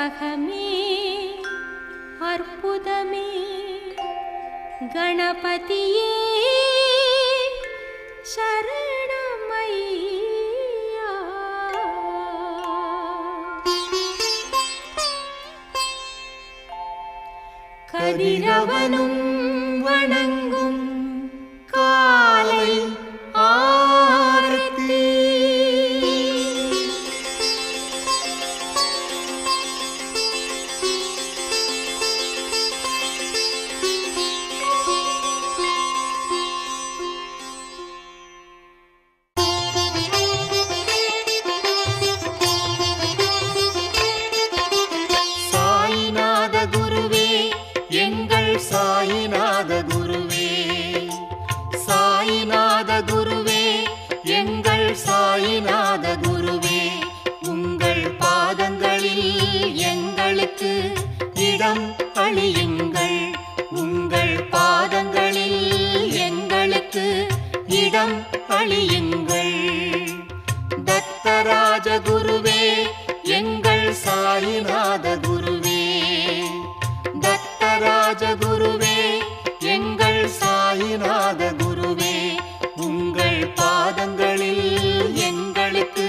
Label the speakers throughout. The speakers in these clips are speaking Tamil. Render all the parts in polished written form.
Speaker 1: கற்பகமே அற்புதமே கணபதியே சரணமையா. கதிரவனும் வணங்கும் காலை ஆரத்தி. சாயிநாத குருவே எங்கள் சாயிநாத குருவே, சாயிநாத குருவே எங்கள் சாயிநாத குருவே, உங்கள் பாதங்களில் எங்களுக்கு இடம் அளியுங்கள், உங்கள் பாதங்களில் எங்களுக்கு இடம் அளியுங்கள். தத்தராஜ குருவே எங்கள் சாயிநாத குருவே, தத்தராஜ குருவே எங்கள் சாயிநாத குருவே, உங்கள் பாதங்களில் எங்களுக்கு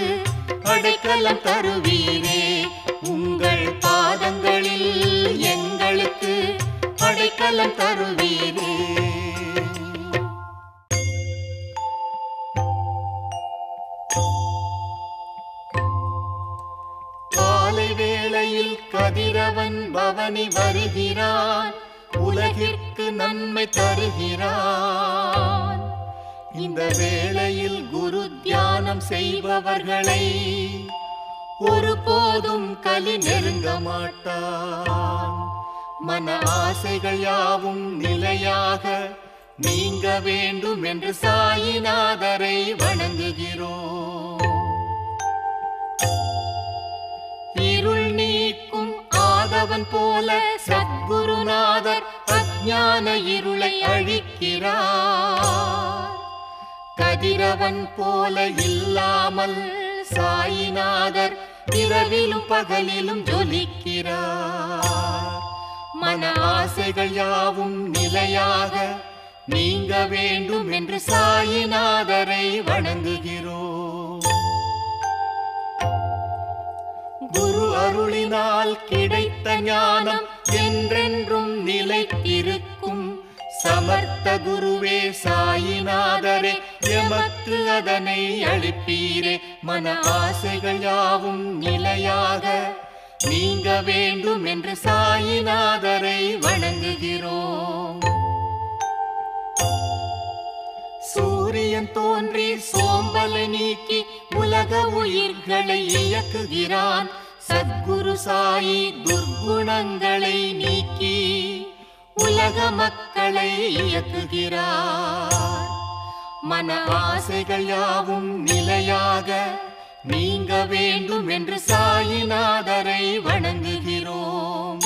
Speaker 1: அடைக்கலம் தருவீரே, உங்கள் பாதங்களில் எங்களுக்கு அடைக்கலம் தருவீரே. காலை வேளையில் கதிரவன் பவனி வருகிறான், உலகிற்கு நன்மை தருகிறான். இந்த வேளையில் குரு தியானம் செய்பவர்களை ஒருபோதும் கலி நெருங்க மாட்டான். மன ஆசைகள் யாவும் நிலையாக நீங்க வேண்டும் என்று சாயிநாதரை வணங்குகிறோம். இருள் நீக்கும் ஆதவன் போல சத்குருநாதர் அஞ்ஞான இருளை அழிக்கிறார். கதிரவன் போல இல்லாமல் சாயிநாதர் இரவிலும் பகலிலும் ஜொலிக்கிறார். மன ஆசைகள் யாவும் நிலையாக நீங்க வேண்டும் என்று சாயிநாதரை வணங்குகிறோம். குரு அருளினால் கிடைத்த ஞானம் என்றென்றும் நிலைத்திருக்கும். சமர்த்த குருவே சாயிநாதரே எமக்கு அதனை அளிப்பீரே. மன ஆசைகள் யாவும் நிலையாக நீங்க வேண்டும் என்று சாயிநாதரை வணங்குகிறோம். சூரியன் தோன்றி சோம்பலை நீக்கி உலக உயிர்களை இயக்குகிறான். சத்குரு சாயி துர்குணங்களை நீக்கி உலக மக்களை இயக்குகிறார். மன ஆசைகள் யாவும் நிலையாக நீங்க வேண்டும் என்று சாயிநாதரை வணங்குகிறோம்.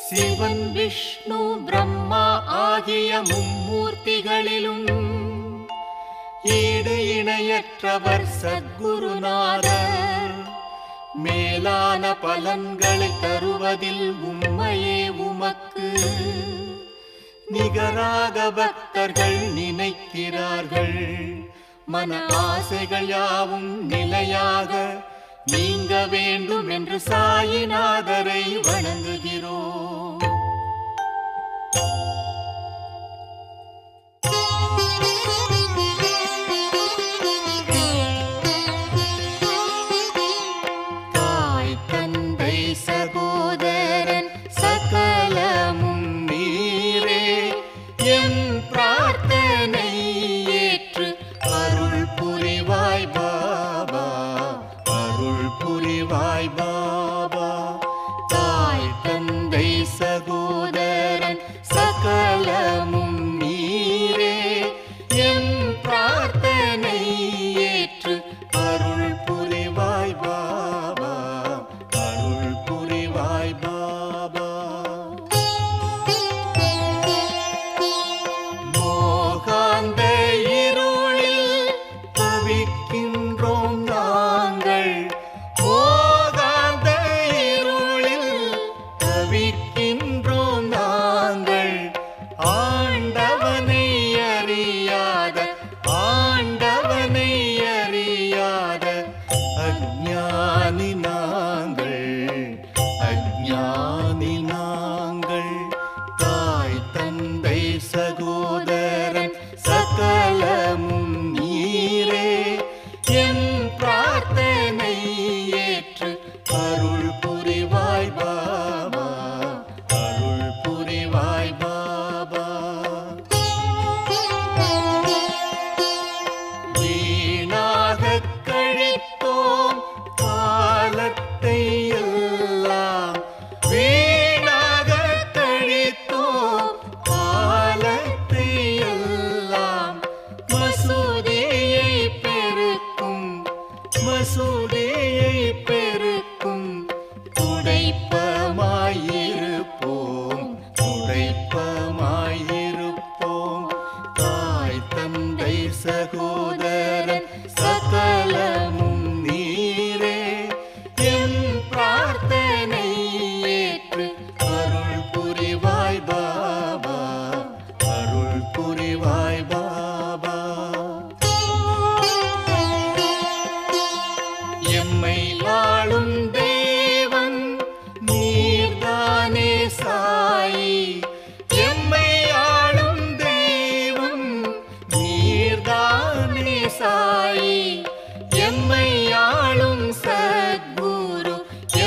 Speaker 1: சிவன் விஷ்ணு பிரம்மா ஆகிய மும்மூர்த்திகளிலும் ஈடு இணையற்றவர் சத்குருநாதர். மேலான பலன்களை தருவதில் உம்மையே உமக்கு நிகராக பக்தர்கள் நினைக்கிறார்கள். மன ஆசைகள் யாவும் நிலையாக நீங்க வேண்டும் என்று சாயிநாதரை வணங்குகிறோம். தாய் தந்தை சகோதரன் சகலமும் நீரே, எம் பிரார்த்தனை ஏற்று அருள் புரிவாய் பாபா, அருள் புரிவாய் பாபா. தாய் தந்தை சகோதரன் சகலமும் நீரே, அறியாத ஆண்டவனை அறியாத அஞ்ஞானி நாங்கள் தாய் தந்தை சகோதரன் சகலமும் நீரே என் பிரார்த்தனை ஏற்று அருள் புரிவாய் பாபா அருள் புரிவாய் பாபா வீணாக கழித்தோம் காலத்தை எல்லாம் வீணாக கழித்தோம் காலத்தை எல்லாம் மசூதியை பெருக்கும் துடைப்பமாயிருப்போம் தாய் தந்தை சகோதரன் சகலமும் நீரே என் பிரார்த்தனை ஏற்று அருள் புரிவாய் பாபா அருள் புரிவாய் பாபா எம்மை ஆளும் தெய்வம் நீர்தானே சாயி எம்மை ஆளும் தெய்வம் நீர்தானே சாயி எம்மை ஆளும் சத்குரு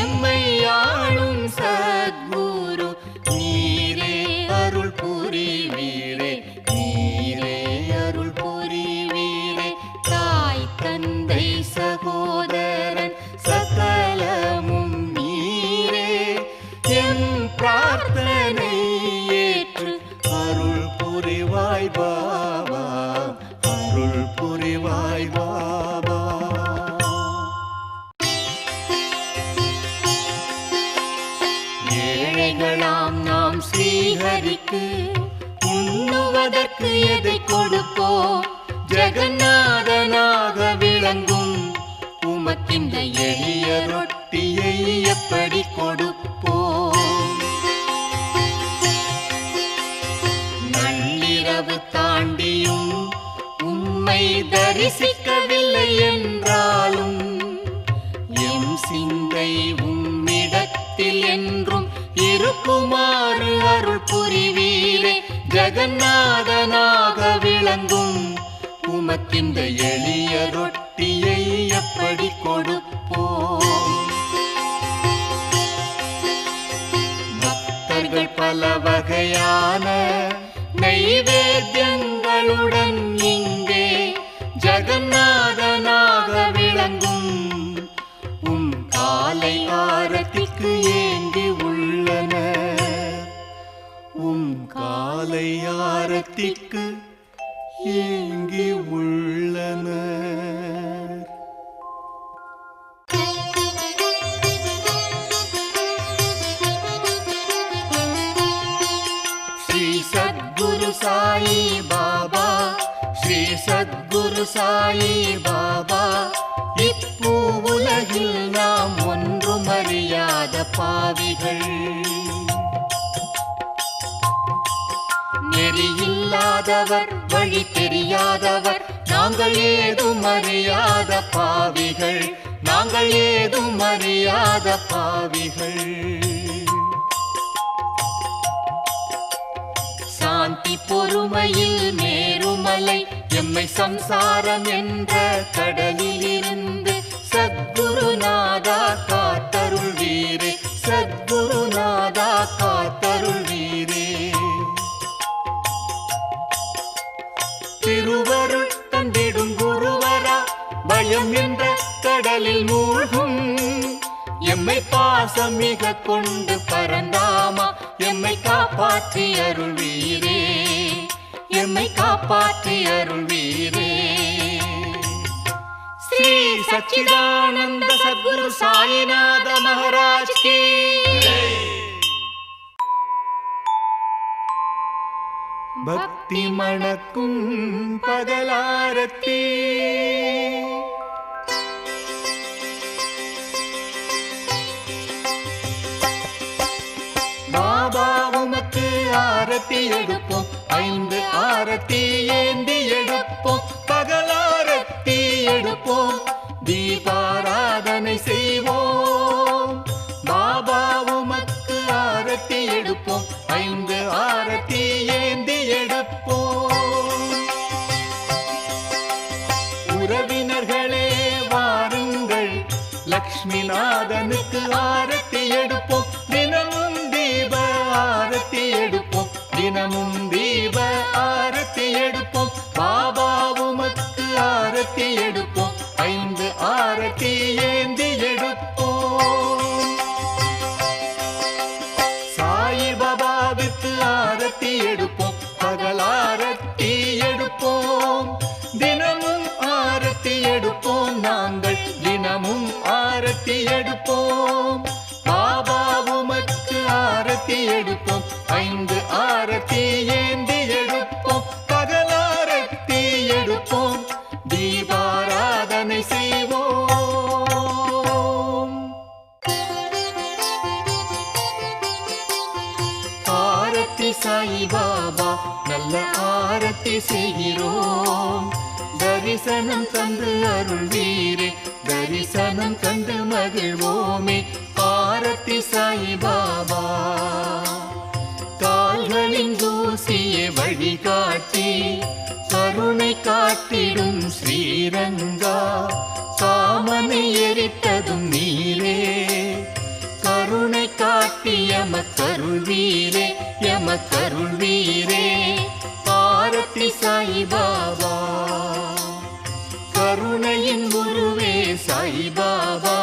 Speaker 1: எம்மை ஆளும் சத்குரு நீரே அருள் புரிவீரே நீரே அருள் புரிவீரே தாய் தந்தை சகோதரன் சகலமும் நீரே என் பிரார்த்தனை ஏற்று அருள் புரிவாய் பாபா அருள் புரிவாய் பாபா ஏழைகளாம் நாம் ஸ்ரீஹரிக்கு உண்ணுவதற்கு எதை கொடுப்போம் ஜெகநாதனாக விளங்கும் உமக்கிந்த எளிய ரொட்டியை எப்படி கொடுப்போம் நள்ளிரவு தாண்டியும் உம்மை தரிசிக்கவில்லை என்றாலும் எம் சிந்தை உம்மிடத்தில் என்றும் இருக்குமாறு அருள் புரிவீரே ஜெகநாதனாக விளங்கும் உமக்கிந்த எளிய ரொட்டியை எப்படி கொடுப்போம் பக்தர்கள் பல வகையான நைவேத்தியங்களுடன் இங்கே ஜெகநாதனாக விளங்கும் உம் காலை ஆரத்திக்கு ஏங்கி உள்ளனர் உம் காலை ஆரத்திக்கு ஏங்கி உள்ளனர் ஸ்ரீ சத்குரு சாயி பாபா ஸ்ரீ சத்குரு சாயி பாபா இப்பூ உலகில் நாம் ஒன்றும் அறியாத பாவிகள் நெறியில்லாதவர் வழி தெரியாதவர் நாங்கள் ஏதும் அறியாத பாவிகள் நாங்கள் ஏதும் அறியாத பாவிகள் சாந்தி பொறுமையில் மேருமலை எம்மை சம்சாரம் என்ற கடலில் இருந்து சத்குருநாதா காத்தருள்வீரே சத்குருநாதா காத்தருள்வீரே திருவருள் தந்திடும் குருவரா பயம் என்ற கடலில் மூழ்கும் எம்மை பாசம் மிக கொண்டு பரந்தாமா எம்மை காப்பாற்றி அருள்வீரே எம்மை காப்பாற்றி அருள்வீரே ஸ்ரீ சச்சிதானந்த சத்குரு சாயிநாத மகாராஜ் கி பக்தி மணக்கும் பகலாரத்தி பாபா உமக்கு ஆரத்தி எடுப்போம் 5 ஆரத்தி ஏந்தி எடுப்போம் லக்ஷ்மி நாதனுக்கு ஆரத்தி எடுப்போம் தினமும் தீப ஆரத்தி எடுப்போம் தினமும் தீப ஆரத்தி எடுப்போம் பாபா உமக்கு ஆரத்தி எடுப்போம் 5 ஆரத்தி ஏந்தி எடுப்போம் சாயி பாபாவுக்கு ஆரத்தி எடுப்போம் பகல் ஆரத்தி எடுப்போம் தினமும் ஆரத்தி எடுப்போம் நாங்கள் தினமும் ஆரத்தி எடுப்போம் பாபா உமக்கு ஆரத்தி எடுப்போம் 5 ஆரத்தி ஏந்தி எடுப்போம் பகல் ஆரத்தி எடுப்போம் தீபாராதனை செய்வோம் ஆரத்தி சாயி பாபா நல்ல ஆரத்தி செய்கிறோம் தரிசனம் தந்து அருள்வீரே தரிசனம் கண்டு மகிழ்வோமே ஆரத்தி சாயி பாபா கால்களின் தூசியை வழிகாட்டி கருணை காட்டிடும் ஸ்ரீரங்கா காமனை எரித்ததும் நீரே கருணை காட்டி எமக்கருள்வீரே எமக்கருள்வீரே ஆரத்தி சாயி பாபா கருணையின் குருவே சாயி பாபா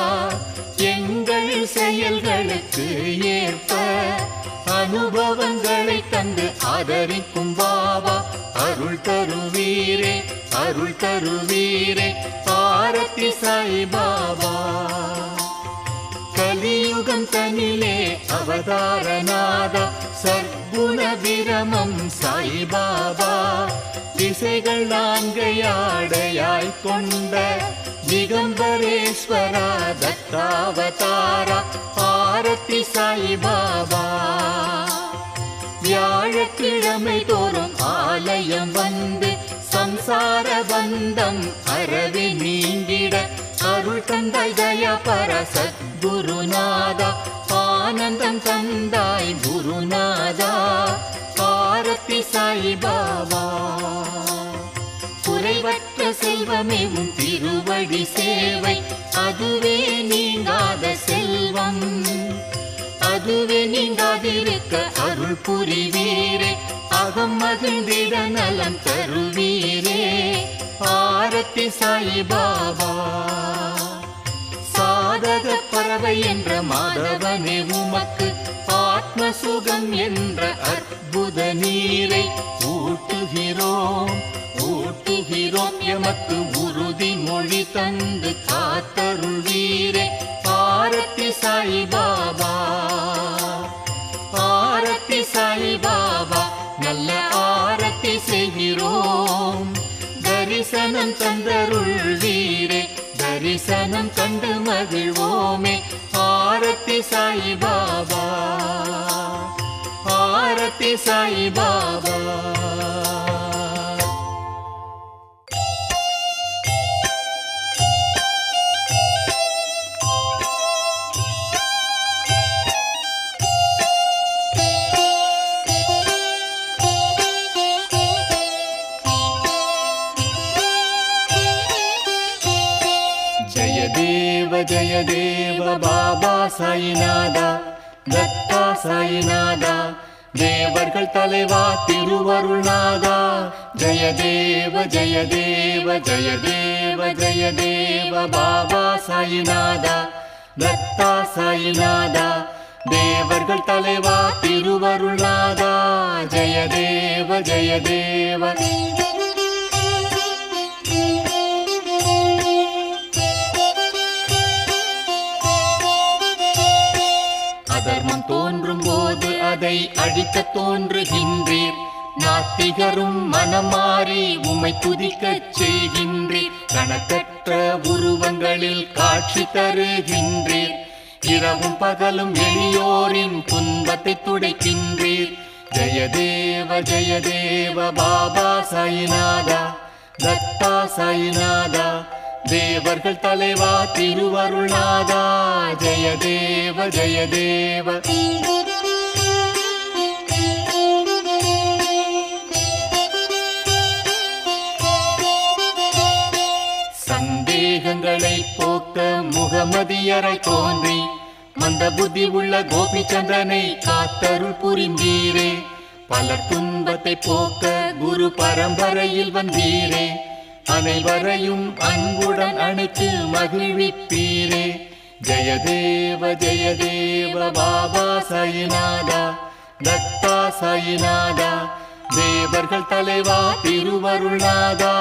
Speaker 1: எங்கள் செயல்களுக்கு ஏற்ப அனுபவங்களை தந்து ஆதரிக்கும் பாபா அருள் தருவீரே அருள் தருவீரே ஆரத்தி சாயி பாபா கலியுகம் தனிலே அவதாரநாத சர்க்குண விரமம் சாயி பாபா திசைகள் 4 ஆடையாய் கொண்ட திகம்பரேஸ்வரா தத்தாவதாரா ஆரத்தி சாயி பாபா வியாழக்கிழமை தோறும் ஆலயம் வந்து சம்சார பந்தம் அறவே நீங்கிட அருள் தந்தாய் தயாபர சத்குருநாதா ஆனந்தம் தந்தாய் குருநாதா ஆரத்தி சாயி பாபா குறைவற்ற செல்வமே உன் திருவடி சேவை அதுவே நீங்காத செல்வம் அதுவே நீங்காதிருக்க அருள் புரிவீரே அகம் மகிழ்ந்திட நலம் தருவீரே ஆரத்தி சாயி பாபா சாதக பறவை என்ற மாதவனே உமக்கு ஆத்ம சுகம் என்ற அற்புத நீரை ஊட்டுகிறோம் ஊட்டுகிறோம் எமக்கு உறுதி மொழி தந்து காத்தருள்வீரே ஆரத்தி சாயி பாபா ஆரத்தி சாயி பாபா நல்ல ஆரத்தி செய்கிறோம் தரிசனம் தந்தருள்வீரே தரிசனம் கண்டு மகிழ்வோமே ஆரத்தி சாயி பாபா ஆரத்தி சாயி பாபா जय देव बाबा साईनादा दत्ता साईनादा தேவர்கள் தலைவா திருவருள்நாதா ஜெய தேவ ஜெய தேவ ஜெய தேவ ஜெய தேவ பாபா சாயிநாதா தத்தா சாயிநாதா தேவர்கள் தலைவா திருவருள்நாதா ஜெய தேவ ஜெய தேவ அதர்மம் தோன்றும் போது அதை அழிக்க தோன்றுகின்றீர் நாத்திகரும் மனம் மாறி உம்மை துதிக்கச் செய்கின்றீர் கணக்கற்ற உருவங்களில் காட்சி தருகின்றீர் இரவும் பகலும் எளியோரின் துன்பத்தை துடைக்கின்றீர் ஜெய தேவ பாபா சாயிநாதா தத்தா சாயிநாதா தேவர்கள் தலைவா திருவருள்நாதா ஜெய தேவ சந்தேகங்களை போக்க முக மந்திரமதியராய் தோன்றி மந்த புத்தி உள்ள கோபிச்சந்திரனை காத்தருள் புரிந்தீரே. பலர் துன்பத்தை போக்க குரு பரம்பரையில் வந்தீரே. அனைவரையும் அன்புடன் அணைத்து மகிழ்விப்பீரே. ஜெயதேவ ஜெயதேவ பாபா சாயிநாதா, தத்தா சாயிநாதா, தேவர்கள் தலைவா திருவருள்நாதா.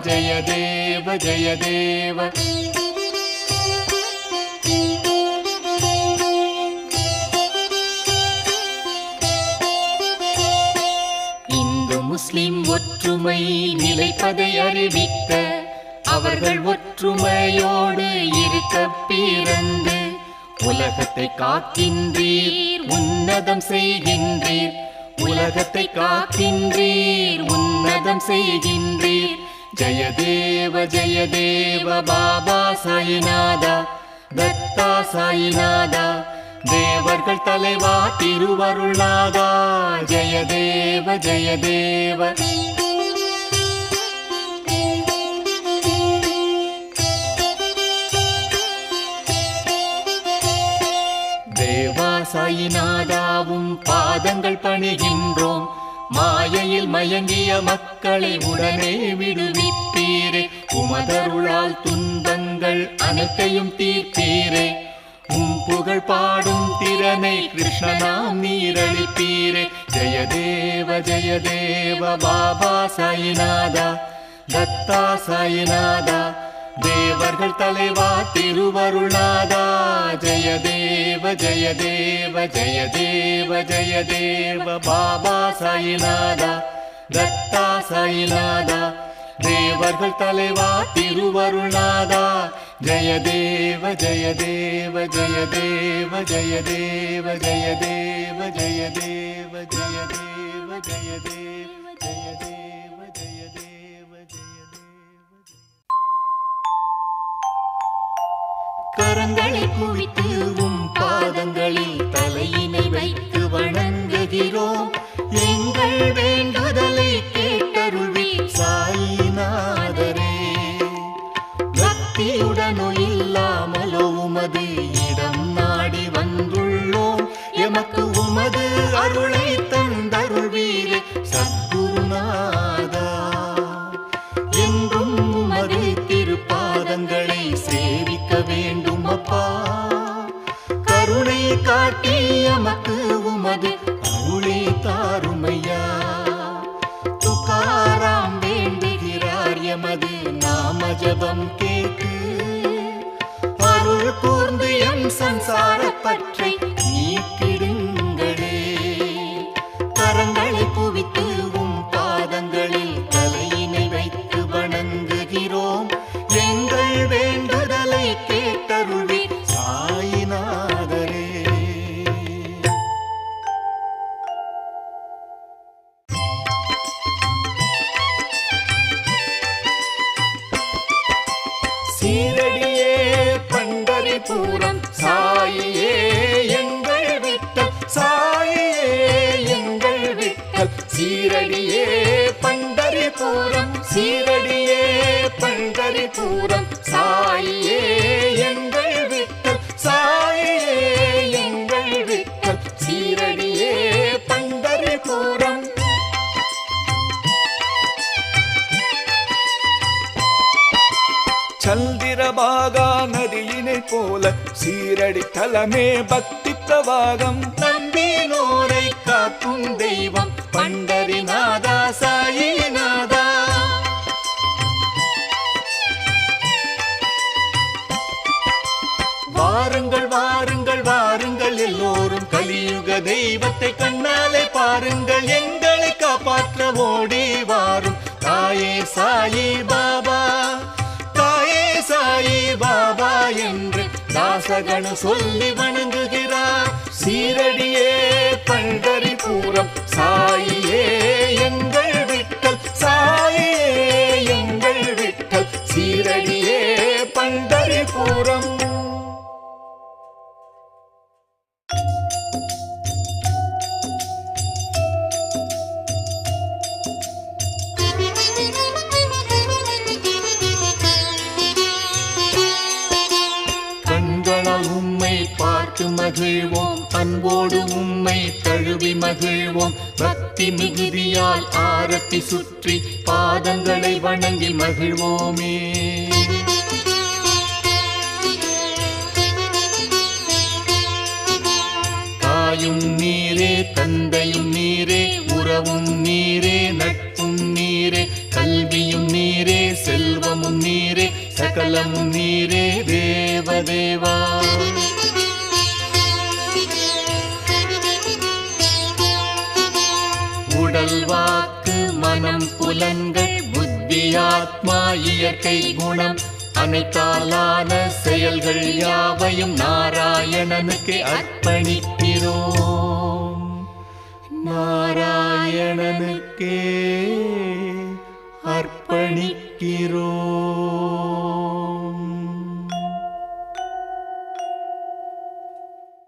Speaker 1: ஜெயதேவ ஜெயதேவ. இந்து முஸ்லிம் ஒற்றுமை நிலைப்பதை அறிவிக்க அவர்கள் ஒற்றுமையோடு இருக்க பிறந்து உலகத்தை காக்கின்றீர், உன்னதம் செய்கின்றீர். உலகத்தை காக்கின்றீர், உன்னதம் செய்கின்றீர். ஜெயதேவ ஜெயதேவ பாபா சாயிநாதா, தத்தா சாயிநாதா, தேவர்கள் தலைவா திருவருள்நாதா. ஜெயதேவ ஜெயதேவ. தேவா சாயிநாதாவும் பாதங்கள் பணிகின்றோம். மாயையில் மயங்கிய மக்களை உடனே விடுவிப்பீரே. உமதருளால் துன்பங்கள் அனைத்தையும் தீர்ப்பீரே. புகழ் பாடும் திறனை கிருஷ்ணனாம் நீரளிப்பீரே. ஜெயதேவ ஜெயதேவ பாபா சாயிநாதா, தத்தா சாயிநாதா, தேவர்கள் தலைவா திருவருள்நாதா. ஜெயதேவ ஜெயதேவ ஜெயதேவ ஜெயதேவ பாபா சாயிநாதா, தத்தா சாயிநாதா, தேவர்கள் தலைவா திருவருள்நாதா. ஜெயதேவ ஜெயதேவ ஜெயதேவ ஜெயதேவ ஜெயதேவ ஜெயதேவ ஜெயதேவ ஜெயதேவ ஜெயதேவ ஜெயதேவ ஜெயதேவ. கரங்களை குவித்து பாதங்களில் தலையினை வைத்து வணங்குகிறோம். எங்கள் வேண்டுதலை கேட்டருள்வீர் சாயிநாதரே. பக்தியுடனோ இல்லாமலோ உமது இடம் நாடி வந்துள்ளோம். எமக்கு உமது அருளை தந்தருள்வீரே சத்குருநாதா. என்றும் உமது திருப்பாதங்களை சேவிக்க வேண்டும் அப்பா. கருணை காட்டி எமக்கு உமது அருளை தாருமையா. துகாராம் வேண்டுகிறார் எமது நாம ஜபம் கேட்டு. அருள் கூர்ந்து எம் சம்சார பற்றை நீக்கிடுங்களே. கரங்களை குவித்து பாதங்களில் தலையினை வைத்து வணங்குகிறோம். எங்கள் வேண்டுதலை கேட்டருள்வீர் சாயிநாதரே. சீரடியே பண்டரிபுரம் சாயியே எங்கள் விட்டல், சாயியே எங்கள் விட்டல். சீரடியே பண்டரிபுரம், சீரடியே பண்டரிபுரம், சாயியே எங்கள் விட்டல், சாயியே எங்கள் விட்டல். சீரடியே பண்டரிபுரம்.
Speaker 2: சந்திரபாகா நதியினை போல சீரடி தலமே பக்தி பிரவாகம்.
Speaker 1: நம்பினோரை காக்கும் தெய்வம் பண்டரிநாதா சாயிநாதா. வாருங்கள் வாருங்கள் வாருங்கள் எல்லோரும் கலியுக தெய்வத்தை கண்ணாலே பாருங்கள். எங்களை காப்பாற்ற ஓடி வாரும் தாயே சாயி பாபா. தாயே சாயி பாபா என்று தாசகனு சொல்லி வணங்குகிறார். சீரடியே பண்டரிபுரம், சாயியே எங்கள் விட்டல், சாயியே எங்கள் விட்டல். சீரடியே பண்டரிபுரம். மகிழ்வோம். பக்தி மிகுதியால் ஆரத்தி சுற்றி பாதங்களை வணங்கி மகிழ்வோமே. தாயும் நீரே, தந்தையும் நீரே, உறவும் நீரே, நட்பும் நீரே, கல்வியும் நீரே, செல்வமும் நீரே, சகலமும் நீரே தேவதேவா. உடல் வாக்கு மனம் புலன்கள் புத்தி ஆத்மா இயற்கை குணம் அனைத்தாலான செயல்கள் யாவையும் நாராயணனுக்கு அர்ப்பணிக்கிறோம். நாராயணனுக்கே அர்ப்பணிக்கிறோம்.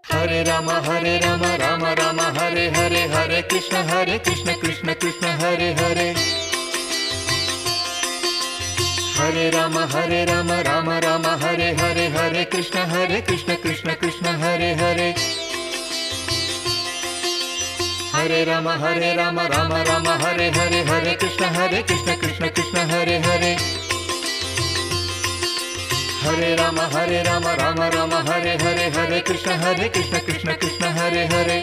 Speaker 1: ஹரே ராம ஹரே ராம ராம ராம ஹரே ஹரே, ஹரே கிருஷ்ண கிருஷ்ண கிருஷ்ண ஹரே ஹரே. ஹரே ராம ராம ராம ஹரே ஹரே, ஹரே கிருஷ்ண கிருஷ்ண கிருஷ்ண ஹரே ஹரே. ஹரே ராம ராம ராம ஹரே ஹரே, ஹரே கிருஷ்ண கிருஷ்ண கிருஷ்ண ஹரே ஹரே. ஹரே ராம ராம ராம ஹரே ஹரே, ஹரே கிருஷ்ண கிருஷ்ண கிருஷ்ண ஹரே ஹரே.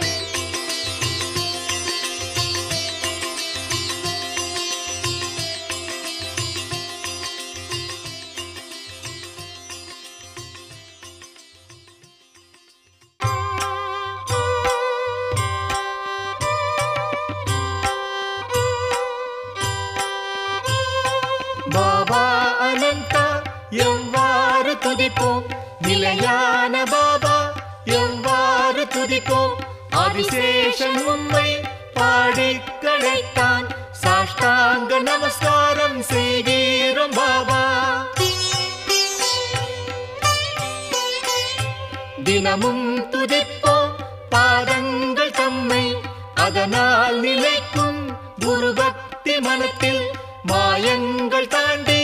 Speaker 1: பாபா அனந்தா எவ்வாறு துதிப்போம், நிலையான பாபா எவ்வாறு துதிப்போம். ஆதிசேஷன் உம்மை பாடி கிடைத்தான், சாஷ்டாங்க நமஸ்காரம் செய்கிறோம் பாபா. தினமும் துதிப்போம் பாதங்கள் தம்மை, அதனால் நிலைக்கும் குரு பக்தி மனத்தில். மாயங்கள் தாண்டி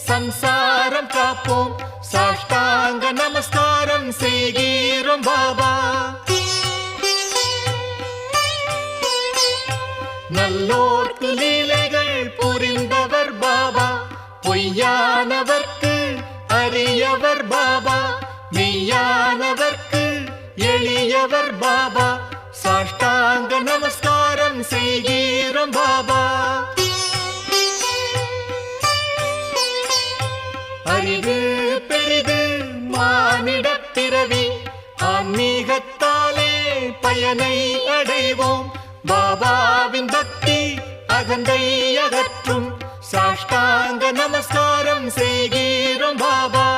Speaker 1: சம்சாரம் காப்போம், சாஷ்டாங்க நமஸ்காரம் செய்கிறோம் பாபா. நல்லோர்க்கு லீலைகள் புரிந்தவர் பாபா, பொய்யானவர்க்கு அறியவர் பாபா, மெய்யானவர்க்கு எளியவர் பாபா. சாஷ்டாங்க நமஸ்காரம் செய்கிறோம் பாபா. அறிவு பெரிது மானிடப் பிறவி, ஆன்மீகத்தாலே பயனை அடைவோம். பாபாவின் பக்தி அகந்தை அகற்றும், சாஷ்டாங்க நமஸ்காரம் செய்கிறோம் பாபா.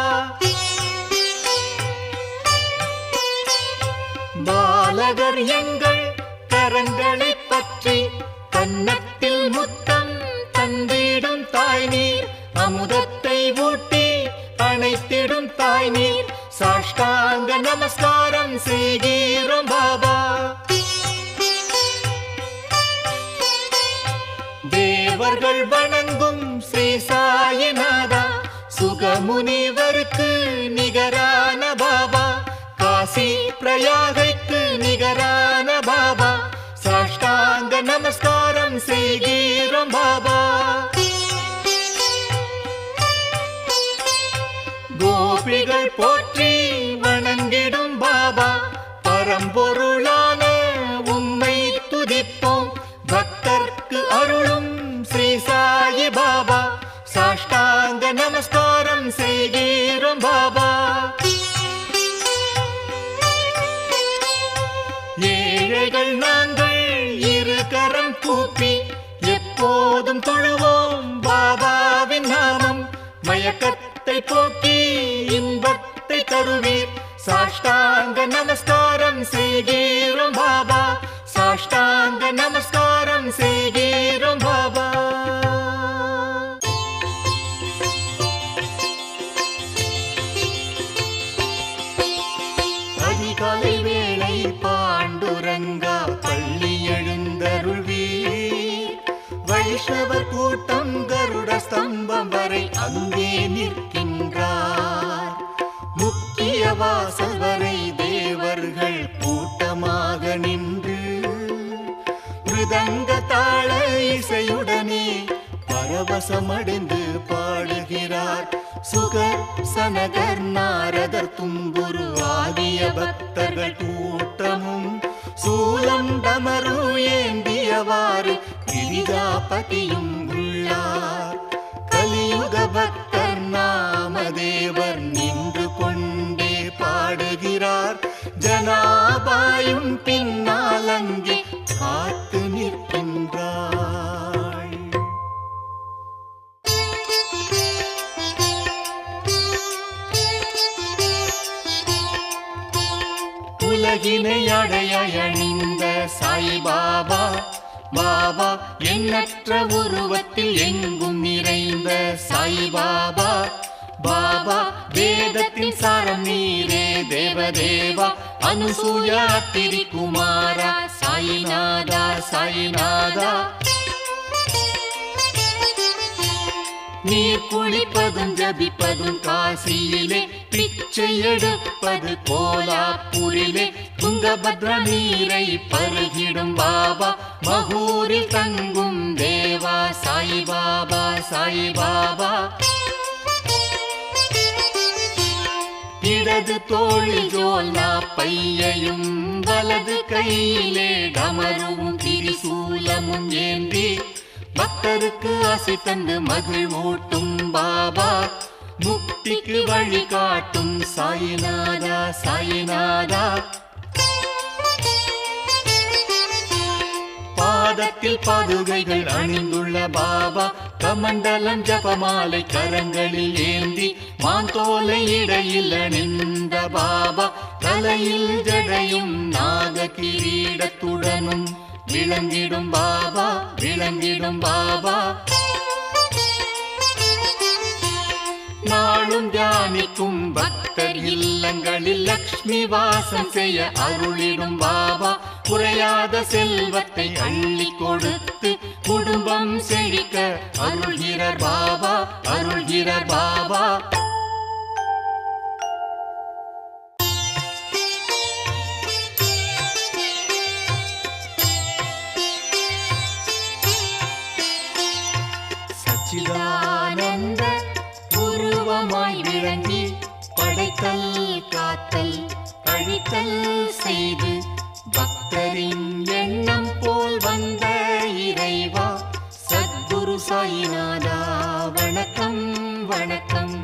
Speaker 1: பாலகர் எங்கள் கரங்களை பற்றி கன்னத்தில் முத்தம் தந்திடும் தாய் நீர், அமுதத்தை ஊட்டி அணைத்திடும் தாய் நீர். சாஷ்டாங்க நமஸ்காரம் செய்கிறோம் பாபா. தேவர்கள் வணங்கும் ஸ்ரீ சாயிநாதா, சுகமுனிவருக்கு நிகரான பாபா, காசி பிரயாகைக்கு நிகரான பாபா. சாஷ்டாங்க நமஸ்காரம் செய்கிறோம் பாபா. கோபிகள் போற்றி வணங்கிடும் பாபா, பரம்பொருளான உம்மை துதிப்போம். பக்தர்க்கு அருளும் ஸ்ரீ சாயி பாபா, சாஷ்டாங்க நமஸ்காரம் செய்கிறோம் பாபா. ஏழைகள் நாங்கள் இரு கரம் கூப்பி எப்போதும் தொழுவோம் பாபாவின் நாமம். மயக்கத்தை போக்கி இன்பத்தை தருவீர், சாஷ்டாங்க நமஸ்காரம் செய்கிறோம் பாபா. சாஷ்டாங்க நமஸ்காரம் செய்கிறோம் பாபா. அதிகாலை வேளை பாண்டுரங்கா பள்ளி எழுந்தருள்வீர். வைஷ்ணவர் கூட்டம் கருட ஸ்தம்பம் வரை அங்கே நிற்கின்றார். முக்கிய வாசல் வரை தேவர்கள் கூட்டமாக நின்று பரவசமடைந்து பாடுகிறார். சுகர் சனகர் நாரதர் தும்புரு ஆகிய பக்தர்கள் கூட்டமும் சூலம் டமரு ஏந்தியவாறு கிரிஜாபதியும் உள்ளார். கலியுக பக்தர் நாமதேவர் நின்று கொண்டே பாடுகிறார். ஜனாபாயும் பின்னால் அங்கே காத்து நிற்கின்றாள். உலகினை அடைய அணிந்த சாய்பாபா பாபா, எண்ணற்ற உருவத்தில் எங்கும் நிறைந்த சாய்பாபா பாபா, வேதத்தின் சாரம் நீரே தேவதேவா, அனுசூயா திரிகுமாரா சாயிநாதா சாயிநாதா. நீர் குளிப்பதும் ஜபிப்பதும் காசியிலே, பிச்சை எடுப்பது கோலாப்பூரிலே, துங்கபத்ரா நீரை பருகிடும் பாபா, மகூரில் தங்கும் தேவா சாய்பாபா சாய்பாபா. இடது தோளில் ஜோல்னா பையையும் வலது கையிலே டமருவும் திரிசூலமும் ஏந்தி பக்தருக்கு ஆசை தந்து மகிழ்வூட்டும் பாபா, முக்திக்கு வழி காட்டும் சாயிநாதா சாயிநாதா. பாதத்தில் பாதுகைகள் அணிந்துள்ள பாபா, கமண்டலம் ஜபமாலை கரங்களில் ஏந்தி மாந்தோலை இடையில் அணிந்த பாபா, தலையில் ஜடையும் நாக கிரீடத்துடனும் விளங்கிடும் பாபா விளங்கிடும் பாபா. நாளும் தியானிக்கும் பக்தர் இல்லங்களில் லக்ஷ்மி வாசம் செய்ய அருளிடும் பாபா, குறையாத செல்வத்தை அள்ளி கொடுத்து குடும்பம் செழிக்க அருள்கிறார் பாபா அருள்கிறார் பாபா. சச்சிதானந்த உருவமாய் விளங்கி படைத்தல் காத்தல் அழித்தல் செய்து பக்தரின் எண்ணம் போல் வந்த இறைவா சத்குரு சாயிநாதா வணக்கம் வணக்கம்.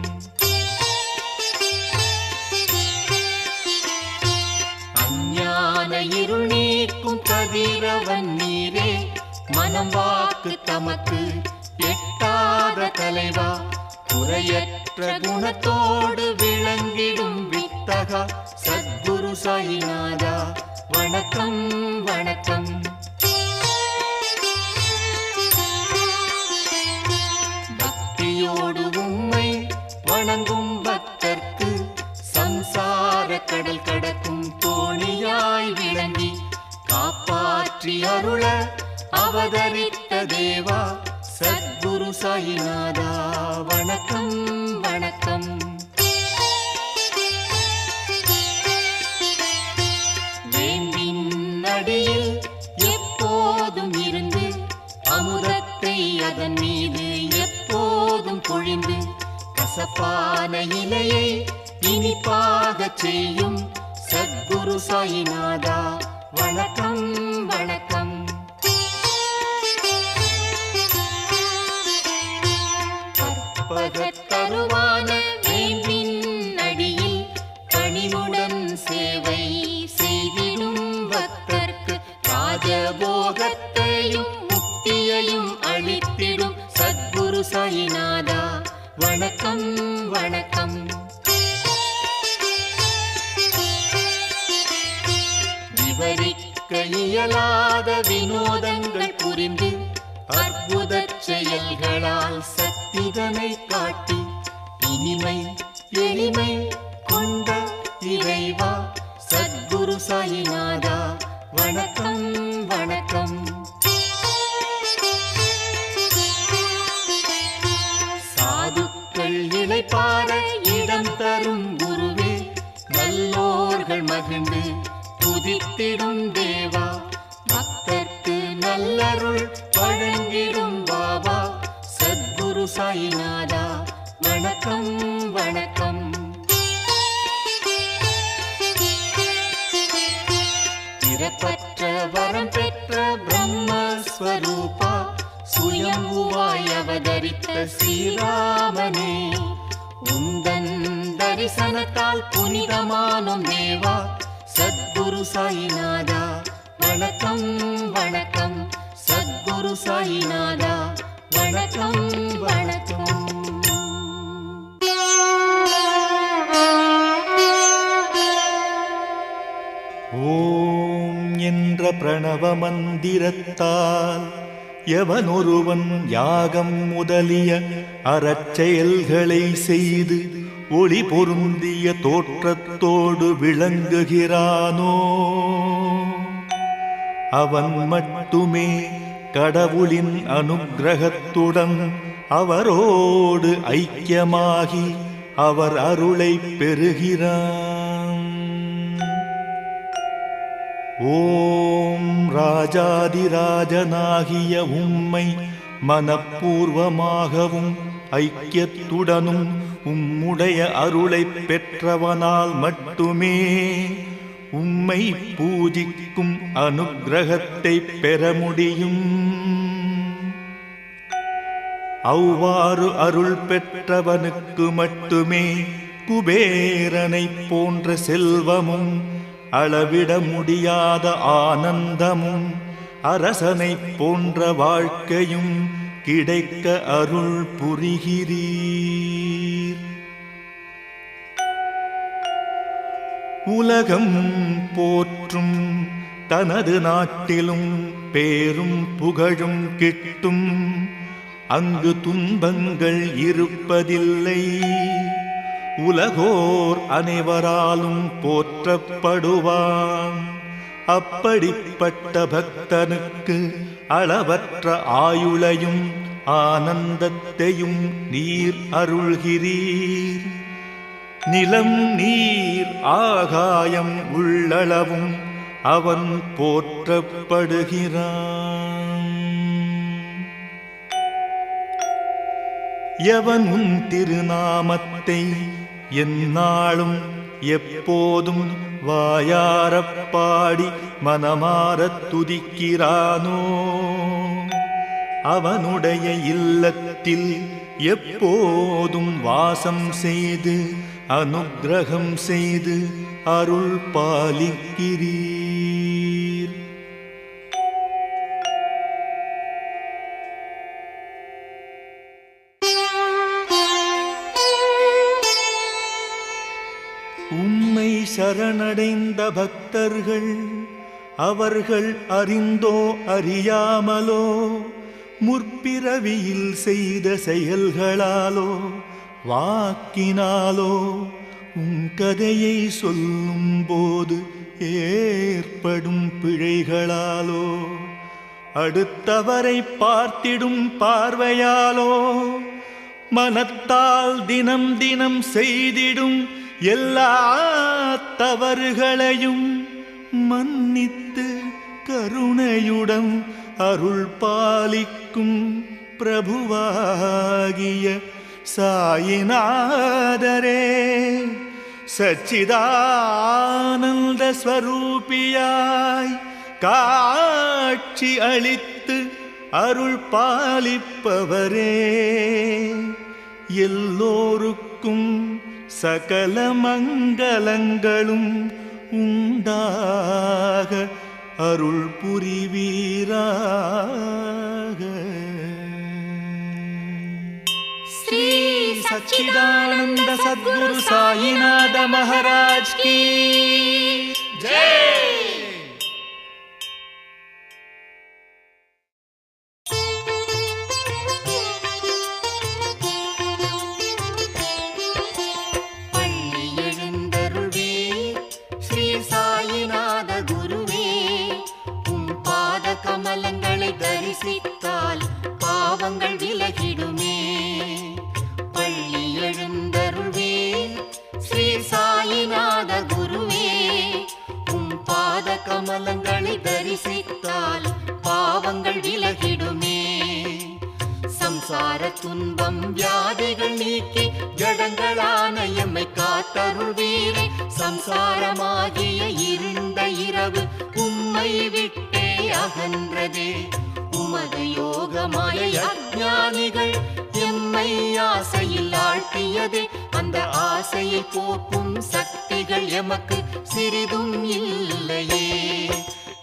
Speaker 1: அஞ்ஞான இருள் நீக்கும் கதிரவன் நீரே, மனம் வாக்கு தமக்கு எட்டாத தலைவா, குறையற்ற குணத்தோடு விளங்கிடும் வித்தகா சத்குரு சாயிநாதா வணக்கம் வணக்கம். பக்தியோடு உம்மை வணங்கும் பக்தர்க்கு சம்சார கடல் கடக்கும் தோணியாய் விளங்கி காப்பாற்றி அருள அவதரித்த தேவா சத்குரு சாயிநாதா வணக்கம் வணக்கம். வேண்டின் அடியில் எப்போதும் இருந்து அமுதத்தை அதன் மீது எப்போதும் பொழிந்து கசப்பான இலையை இனிப்பாக செய்யும் சத்குரு சாயிநாதா வணக்கம் வணக்கம். தருவான வேண்டின் அடியில் கனிவுடன் சேவை செய்திடும் பக்தர்க்கு ராஜபோகத்தையும் முக்தியையும் அளித்திடும் சத்குரு சாயிநாதா வணக்கம் வணக்கம். விவரிக்க இயலாத வினோதங்கள் புரிந்து அற்புத செயல்களால் சக்திதனை காட்டி இனிமை எளிமை கொண்ட இறைவா சத்குரு சாயிநாதா வணக்கம் வணக்கம். சாதுக்கள் இளைப்பாற இடம் தரும் குருவே, நல்லோர்கள் மகிழ்ந்து துதித்திடும் தேவா, பக்தர்க்கு நல்லருள் வழங்கிடும் பாபா சத்குரு சாயிநாதா வணக்கம் வணக்கம். பிறப்பற்ற வரம் பெற்ற பிரம்மஸ்வரூபா சுயம்புவாய் அவதரித்த ஸ்ரீராமனே, உந்தன் தரிசனத்தால் புனிதமானோம் தேவா. சத்குரு சாயிநாதா வணக்கம் வணக்கம். சத்குரு சாயிநாதா வணக்கம் வணக்கம்.
Speaker 2: ஓம் என்ற பிரணவ மந்திரத்தால் எவனொருவன் யாகம் முதலிய அறச்செயல்களை செய்து ஒளி பொருந்திய தோற்றத்தோடு விளங்குகிறானோ, அவன் மட்டுமே கடவுளின் அனுக்கிரகத்துடன் அவரோடு ஐக்கியமாகி அவர் அருளை பெறுகிறான். ஓம் ராஜாதிராஜனாகிய உம்மை மனப்பூர்வமாகவும் ஐக்கியத்துடனும் உம்முடைய அருளை பெற்றவனால் மட்டுமே உம்மை பூஜிக்கும் அனுக்கிரகத்தை பெற முடியும். அவ்வாறு அருள் பெற்றவனுக்கு மட்டுமே குபேரனை போன்ற செல்வமும் அளவிட முடியாத ஆனந்தமும் அரசனை போன்ற வாழ்க்கையும் கிடைக்க அருள் புரிகிறீர். உலகம் போற்றும் தனது நாட்டிலும் பேரும் புகழும் கிட்டும், அங்கு துன்பங்கள் இருப்பதில்லை. உலகோர் அனைவராலும் போற்றப்படுவான். அப்படிப்பட்ட பக்தனுக்கு அளவற்ற ஆயுளையும் ஆனந்தத்தையும் நீர் அருள்கிறீர். நிலம் நீர் ஆகாயம் உள்ளளவும் அவன் போற்றப்படுகிறான். எவன் உன் திருநாமத்தை எந்நாளும் எப்போதும் வாயாரப் பாடி மனமாரத் துதிக்கிறானோ, அவனுடைய இல்லத்தில் எப்போதும் வாசம் செய்து அனுக்கிரகம் செய்து அருள் பாலிக்கிறீர். உம்மை சரணடைந்த பக்தர்கள் அவர்கள் அறிந்தோ அறியாமலோ முற்பிறவியில் செய்த செயல்களாலோ வாக்கினாலோ உம் கதையை சொல்லும் போது ஏற்படும் பிழைகளாலோ அடுத்தவரை பார்த்திடும் பார்வையாலோ மனத்தால் தினம் தினம் செய்திடும் எல்லா தவறுகளையும் மன்னித்து கருணையுடன் அருள் பாலிக்கும் பிரபுவாகிய சாயிநாதரே, சச்சிதானந்த ஸ்வரூபியாய் காட்சி அளித்து அருள் பாலிப்பவரே, எல்லோருக்கும் சகல மங்களங்களும் உண்டாக அருள் புரிவீராக.
Speaker 1: ஸ்ரீ சச்சிதானந்த சத்குரு சாயிநாத மகாராஜ் கி ஜெய். பள்ளி எழுந்தருள்வே ஸ்ரீ சாயிநாத குருவே, உம் பாத கமலங்களை தரிசித்தால் பாவங்கள் விலகிடுமே. பள்ளி எழுந்தருள்வே ஸ்ரீ சாயிநாத குருவே, உம் பாத கமலங்களை தரிசித்தால் பாவங்கள் விலகிடுமே. சம்சார துன்பம் வியாதிகள் நீக்கி ஜடங்களான எம்மை காத்தருள்வீரே. சம்சாரமாகிய இருண்ட இரவு உம்மை விட்டே அகன்றதே. உமது யோகமாய அஞ்ஞானிகள் எம்மை ஆசையில் ஆழ்த்தியதே. அந்த ஆசையை போக்கும் சக்திகள் எமக்கு சிறிதும் இல்லையே.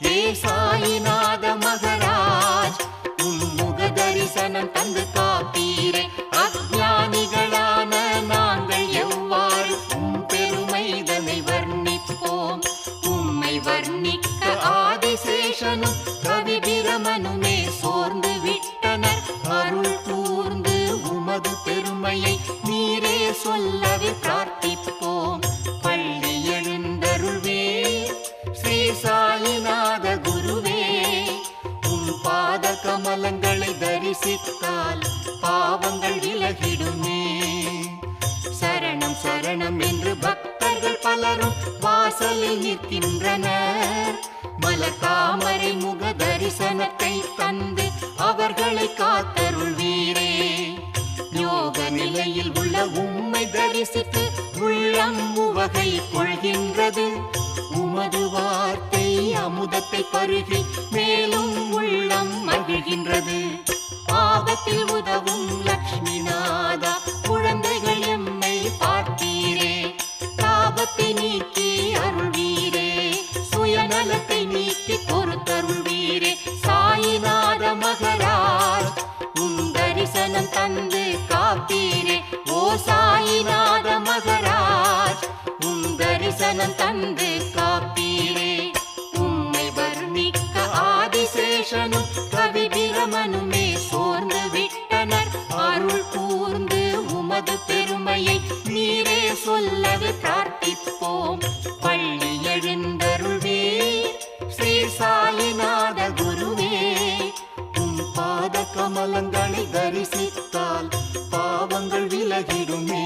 Speaker 1: ஏ சாயிநாத மகராஜ், உம்முக தரிசனம் தந்து காப்பீரே. அஞ்ஞானிகளான நாங்கள் எவ்வாறு உம் பெருமைதனை வர்ணிப்போம்? உம்மை வர்ணிக்க ஆதிசேஷனும் கவி பிரமனுமே சோர்ந்து விட்டனர். அருள் கூர்ந்து உமது பெருமையை நீரே சொல்லவே பிரார்த்திப்போம். பள்ளி எழுந்தருள்வே ஸ்ரீ சாயிநாத குருவே. உம் பாத கமலங்களை தரிசித்தால் பாவங்கள் விலகிடுமே. சரணம் சரணம் என்று பக்தர்கள் பலரும் வாசலில் நிற்கின்றனர். மலர் தாமரை முக தரிசனத்தை தந்து அவர்களை காத்தருள்வீரே. யோக நிலையில் உள்ள உம்மை தரிசித்து உள்ளம் உவகை கொள்கின்றது. உமது வார்த்தை அமுதத்தை பருகி மேலும் உள்ளம் மகிழ்கின்றது. ஆபத்தில் உதவும் லக்ஷ்மிநாதா, குழந்தைகள் எம்மை பார்த்தீரே. தாபத்தை நீக்கி அருள்வீரே, சுயநலத்தை நீக்கி பொறுத்தருள்வீரே. சாயிநாத மகராஜ், உம் தரிசனம் தந்து காப்பீரே. ஓ சாயிநாத மகராஜ், உம் தரிசனம் தந்து காப்பீரே. உம்மை வர்ணிக்க ஆதிசேஷனும் கவி பிரமனுமே சோர்ந்து விட்டனர். அருள் கூர்ந்து உமது பெருமையை நீரே சொல்லவே பிரார்த்திப்போம். பள்ளி எழுந்தருள்வே ஸ்ரீ சாயிநாத குருவே. உம் பாத கமலங்களை தரிசித்தால் பாவங்கள் விலகிடுமே.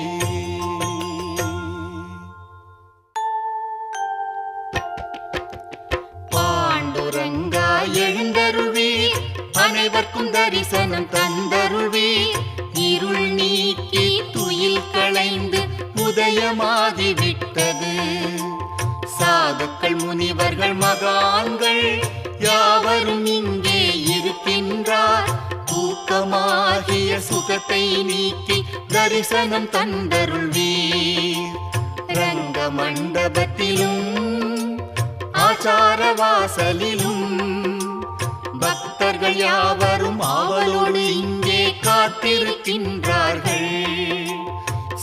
Speaker 1: பாண்டுரங்கா எழுந்தருள்வீர், அனைவர்க்கும் தரிசனம் தந்தருள்வீர். இருள் நீக்கி துயில் களைந்து உதயமாகிவிட்டது. சாதுக்கள் முனிவர்கள் மகான்கள் யாவரும் இங்கே இருக்கின்றார். தூக்கமாகிய சுகத்தை நீக்கி தரிசனம் தந்தருள்வீர். ரங்க மண்டபத்திலும் ஆச்சார வாசலிலும் பக்தர்கள் யாவரும் ஆவலோடு இங்கே காத்திருக்கின்றார்கள்.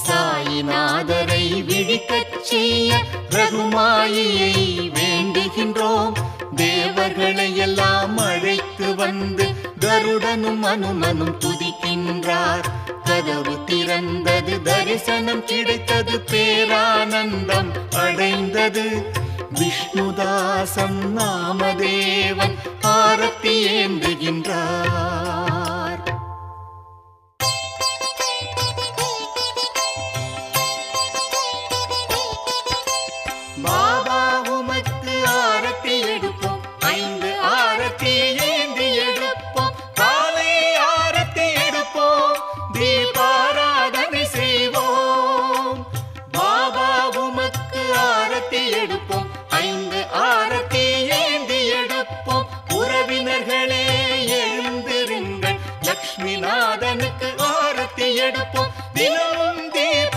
Speaker 1: சாயிநாதரை விழிக்கச் செய்ய ரகுமாயியை வேண்டுகின்றோம். தேவர்களை எல்லாம் அழைத்து வந்து கருடனும் அனுமனும் துதிக்கின்றார். கதவு திறந்தது, தரிசனம் கிடைத்தது, பேரானந்தம் அடைந்தது. விஷ்ணுதாசன் நாமதேவன் ஆரத்தி ஏந்துகின்றார். பாபா உமக்கு ஆரத்தி எடுப்போம், 5 ஆரத்தி ஏந்தி எடுப்போம். காலை ஆரத்தி எடுப்போம், தீபாராதனை செய்வோம். பாபா உமக்கு ஆரத்தி எடுப்போம், 5 ஆரத்தி ஏந்தி எடுப்போம். உறவினர்களே எழுந்திருங்கள், லக்ஷ்மிநாதனுக்கு ஆரத்தி எடுப்போம். தினமும் தீப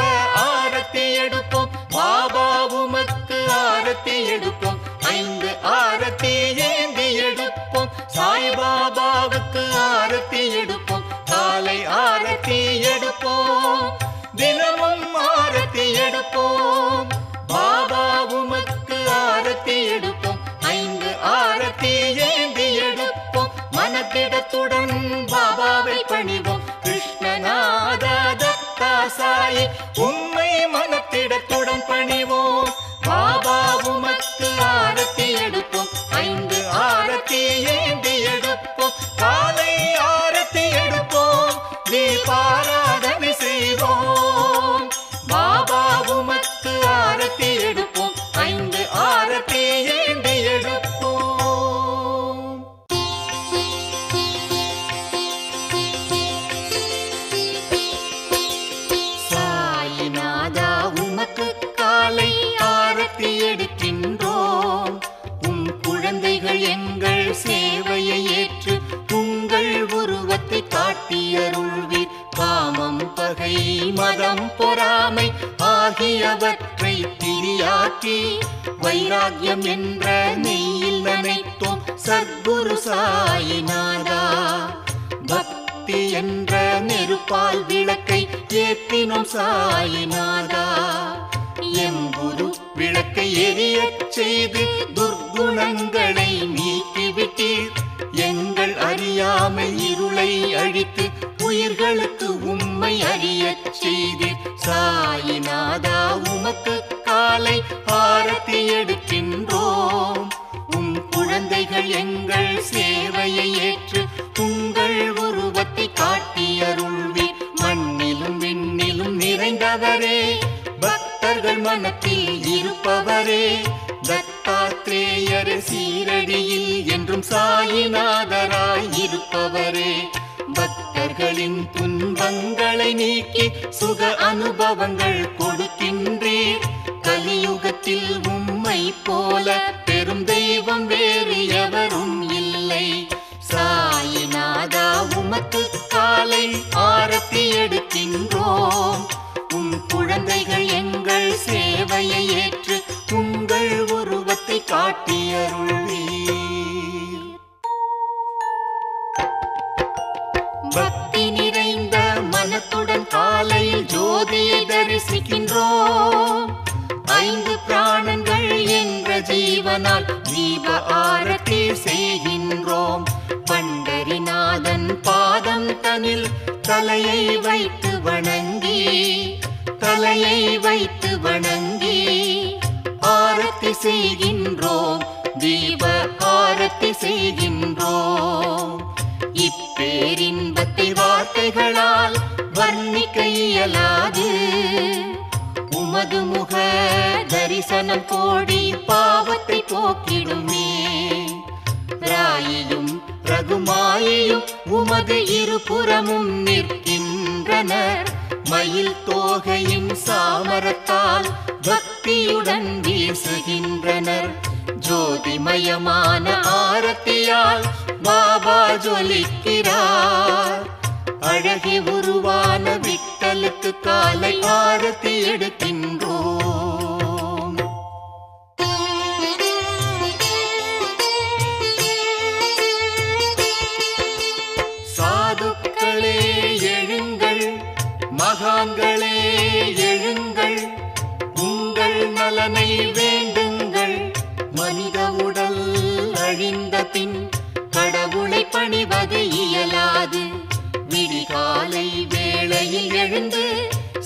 Speaker 1: ஆரத்தி எடுப்போம். பாபா உமக்கு ஆரத்தி எடுப்போம், 5 ஆரத்தி ஏந்தி எடுப்போம். சாய்பாபாவுக்கு ஆரத்தி எடுப்போம், காலை ஆரத்தி எடுப்போம். தினமும் ஆரத்தி எடுப்போம். பாபா உமக்கு ஆரத்தி எடுப்போம், 5 ஆரத்தி ஏந்தி எடுப்போம். மனத்திடத்துடன் பாபாவை பணிவோம். கிருஷ்ணநாத தத்தா சாயி, உம்மை மனத்திடத்துடன் பணிவோம். பாபா உமக்கு ஆரத்தி எடுப்போம், 5 ஆரத்தி ஏந்தி எடுப்போம். காலை ஆரத்தி எடுப்போம், தீபாராதனை செய்வோம். பாபா உமக்கு ஆரத்தி எடுப்போம், 5 ஆரத்தி ஏந்தி எடுப்போம். மதம் பொறாமை ஆகியவற்றை திரியாக்கி வைராகியம் என்ற நெய்யில் நனைத்தோம் சத்குரு சாயிநாதா. பக்தி என்ற நெருப்பால் விளக்கை ஏற்றினோம் சாயிநாதா. எம் குரு விளக்கை எரியச் செய்து துர்குணங்களை நீக்கிவிட்டீர். எங்கள் அறியாமை இருளை அழித்து உயிர்களுக்கு உம்மை அறியச் செய்தீர் சாயிநாதா. உமக்கு காலை ஆரத்தி எடுக்கின்றோம். உம் குழந்தைகள் எங்கள் சேவையை ஏற்று உங்கள் உருவத்தை காட்டியருள்வீர். மண்ணிலும் விண்ணிலும் நிறைந்தவரே, பக்தர்கள் மனத்தில் இருப்பவரே, தத்தாத்ரேயர் சீரடியில் என்றும் சாயிநாதராய் இருப்பவரே. பக்தர்களின் துன்பங்களை நீக்கி சுக அனுபவங்கள் கொடுக்கின்றீர். கலியுகத்தில் உம்மை போல பெரும் தெய்வம் வேறு எவரும் இல்லை சாயிநாதா. உமக்கு காலை ஆரத்தி எடுக்கின்றோம். உம் குழந்தைகள் எங்கள் சேவையை ஏற்று உங்கள் உருவத்தை காட்டியருள்வீர். பக்தி நிறைந்த மனத்துடன் காலையில் ஜோதியை தரிசிக்கின்றோம். 5 பிராணங்கள் என்ற ஜீவனால் தீப ஆரத்தி செய்கின்றோம். பண்டரிநாதன் பாதம் தனில் தலையை வைத்து வணங்கி ஆரத்தி செய்கின்றோம். தீப ஆரத்தி செய்கின்றோம். இப்பேரின்பத்தை வார்த்தைகளால் வர்ணிக்க இயலாது. உமது முக தரிசனம் கோடி பாவத்தை போக்கிடுமே. ராயியும் ரகுமாயையும் உமது இருபுறமும் நிற்கின்றனர். மயில் தோகையும் சாமரத்தால் பக்தியுடன் வீசுகின்றனர். ஜோதிமயமான ஆரத்தியால் பாபா ஜொலிக்கிறார். அழகி உருவான விட்டலுக்கு காலை ஆரத்தி எடுக்கின்றோம். சாதுக்களே எழுங்கள், மகான்களே எழுங்கள், உங்கள் நலனை வேண்டுங்கள். மனித உடல் அழிந்த பின் கடவுளை பணிவது இயலாது. விடிகாலை வேளையில் எழுந்து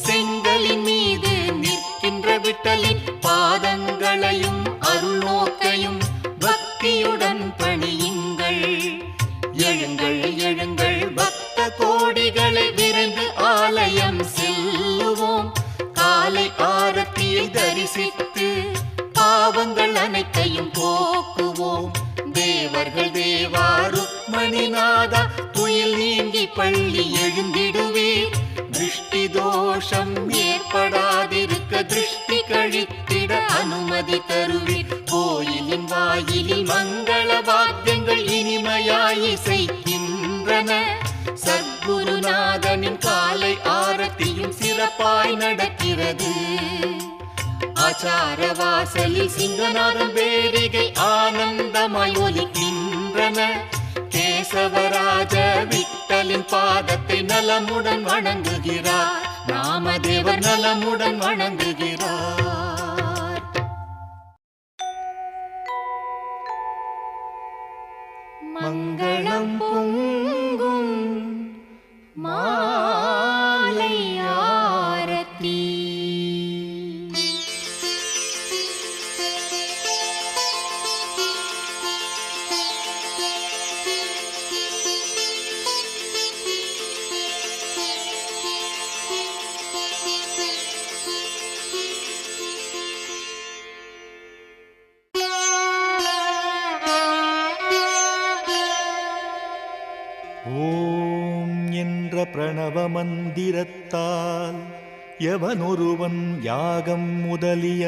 Speaker 1: செங்கலின் மீது நிற்கின்ற விட்டலின் பாதங்களையும் அருள் நோக்கையும் பக்தியுடன் பணியுங்கள். எழுங்கள் எழுங்கள் பக்த கோடிகளை விரைந்து ஆலயம் செல்லுவோம். காலை ஆரத்தியை தரிசித்து பாவங்கள் அனைத்தையும் போக்குவோம். தேவர்கள் தேவா ருக்மணிநாதா துயில் நீங்கி பள்ளி எழுந்திடுவீர். திருஷ்டி தோஷம் ஏற்படாதிருக்க திருஷ்டி கழித்திட அனுமதி தருவீர். கோயிலின் வாயிலில் மங்கள வாத்தியங்கள் இனிமையாய் இசைக்கின்றன. சத்குருநாதனின் காலை ஆரத்தியும் சிறப்பாய் நடக்கிறது. ஆச்சார வாசலில் சிங்கநாதன் பேரிகை ஆனந்தமாய் ஒலிக்கின்றன. கேசவராஜ விட்டலின் பாதத்தை நலமுடன் வணங்குகிறார். ராமதேவர் நலமுடன் வணங்குகிறார். மங்களம் பொங்கும் மாலை ஆரத்தி.
Speaker 2: ஓம் என்ற பிரணவ மந்திரத்தால் எவனொருவன் யாகம் முதலிய